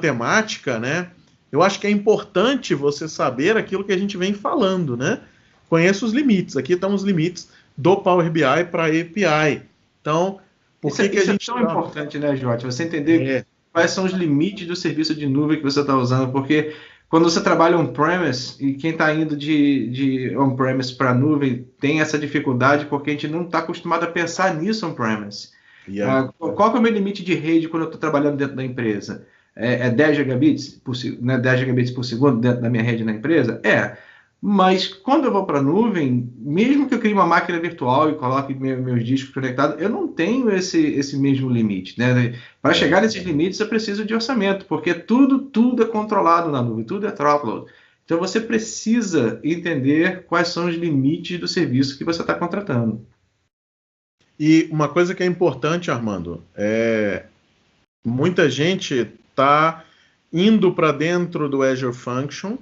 temática, né? Eu acho que é importante você saber aquilo que a gente vem falando, né? Conheça os limites. Aqui estão os limites do Power BI para API. Então, por que a gente... Isso é tão importante, né, Jote? Você entender quais são os limites do serviço de nuvem que você está usando, porque quando você trabalha on-premise, e quem está indo de on-premise para a nuvem tem essa dificuldade, porque a gente não está acostumado a pensar nisso on-premise. Qual que é o meu limite de rede quando eu estou trabalhando dentro da empresa? É 10 gigabits por, né, 10 gigabits por segundo dentro da minha rede na empresa? Mas quando eu vou para a nuvem, mesmo que eu crie uma máquina virtual e coloque meus discos conectados, eu não tenho esse mesmo limite, né? Para chegar nesses limites, eu preciso de orçamento, porque tudo é controlado na nuvem, tudo é throughput. Então você precisa entender quais são os limites do serviço que você está contratando. E uma coisa que é importante, Armando, muita gente está indo para dentro do Azure Function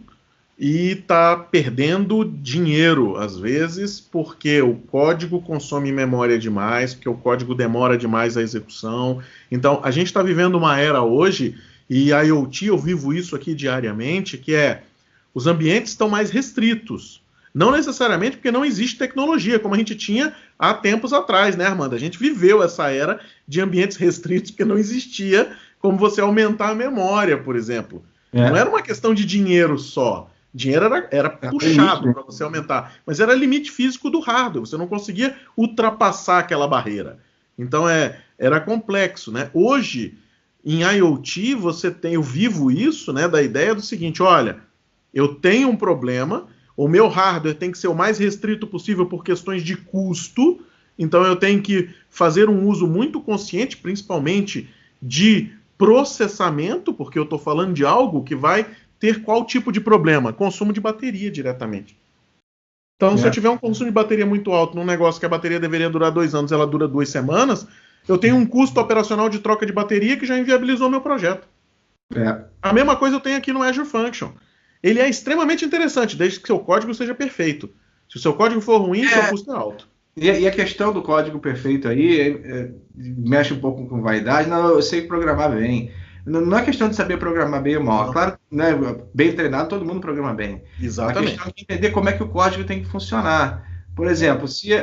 e está perdendo dinheiro, às vezes, porque o código consome memória demais, porque o código demora demais a execução. Então, a gente está vivendo uma era hoje E a IoT, eu vivo isso aqui diariamente, que é os ambientes estão mais restritos. Não necessariamente porque não existe tecnologia, como a gente tinha há tempos atrás, né, Armando? A gente viveu essa era de ambientes restritos porque não existia como você aumentar a memória, por exemplo. Não era uma questão de dinheiro só. Dinheiro era puxado para você aumentar, mas era limite físico do hardware. Você não conseguia ultrapassar aquela barreira. Então era complexo, né? Hoje, em IoT, eu vivo isso, né, da ideia do seguinte: olha, eu tenho um problema, o meu hardware tem que ser o mais restrito possível por questões de custo, então eu tenho que fazer um uso muito consciente, principalmente de processamento, porque eu estou falando de algo que vai ter qual tipo de problema? Consumo de bateria diretamente. Então, se eu tiver um consumo de bateria muito alto num negócio que a bateria deveria durar 2 anos, ela dura 2 semanas, eu tenho um custo operacional de troca de bateria que já inviabilizou meu projeto. A mesma coisa eu tenho aqui no Azure Function. Ele é extremamente interessante, desde que seu código seja perfeito. Se o seu código for ruim, seu custo é alto. E a questão do código perfeito aí mexe um pouco com vaidade. Não, eu sei programar bem. Não é questão de saber programar bem ou mal. Claro, né, bem treinado, todo mundo programa bem. Exatamente. A questão é entender como é que o código tem que funcionar. Por exemplo, se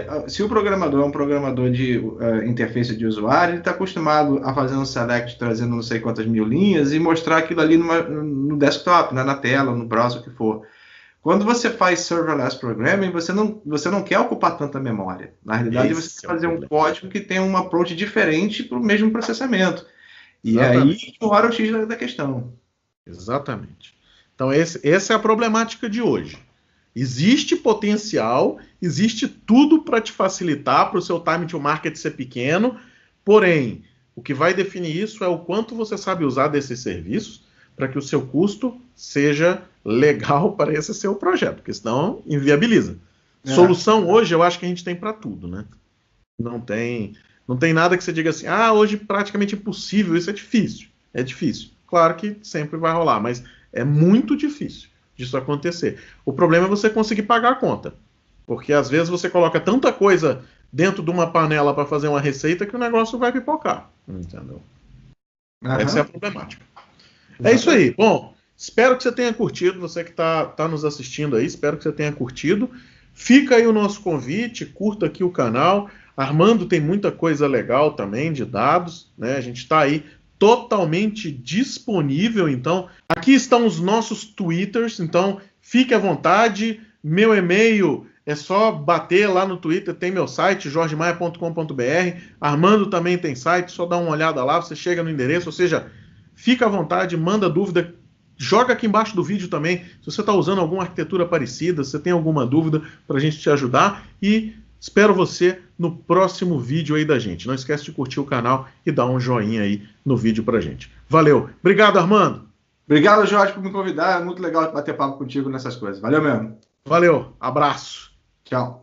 o programador é um programador de interface de usuário, ele está acostumado a fazer um select trazendo não sei quantas mil linhas e mostrar aquilo ali no desktop, na tela, no browser, o que for. Quando você faz serverless programming, você não quer ocupar tanta memória. Na realidade, você quer fazer um código que tem um approach diferente para o mesmo processamento. E aí mora o X da questão. Exatamente. Então, essa é a problemática de hoje. Existe potencial, existe tudo para te facilitar, para o seu time to market ser pequeno, porém, o que vai definir isso é o quanto você sabe usar desses serviços para que o seu custo seja legal para esse seu projeto, porque senão inviabiliza. Solução hoje eu acho que a gente tem para tudo, né? Não tem nada que você diga assim, hoje praticamente impossível, isso é difícil. É difícil. Claro que sempre vai rolar, mas é muito difícil disso acontecer. O problema é você conseguir pagar a conta. Porque às vezes você coloca tanta coisa dentro de uma panela para fazer uma receita que o negócio vai pipocar. Entendeu? Essa é a problemática. É isso aí. Bom, espero que você tenha curtido, você que está nos assistindo aí, espero que você tenha curtido. Fica aí o nosso convite, curta aqui o canal. Armando tem muita coisa legal também de dados, né? A gente está aí totalmente disponível, então aqui estão os nossos Twitters, então fique à vontade, meu e-mail é só bater lá no Twitter, tem meu site, jorgemaia.com.br, Armando também tem site, só dá uma olhada lá, você chega no endereço, ou seja, fica à vontade, manda dúvida, joga aqui embaixo do vídeo também, se você está usando alguma arquitetura parecida, se você tem alguma dúvida para a gente te ajudar, e espero você no próximo vídeo aí da gente. Não esquece de curtir o canal e dar um joinha aí no vídeo pra gente. Valeu. Obrigado, Armando. Obrigado, Jorge, por me convidar. É muito legal bater papo contigo nessas coisas. Valeu mesmo. Valeu. Abraço. Tchau.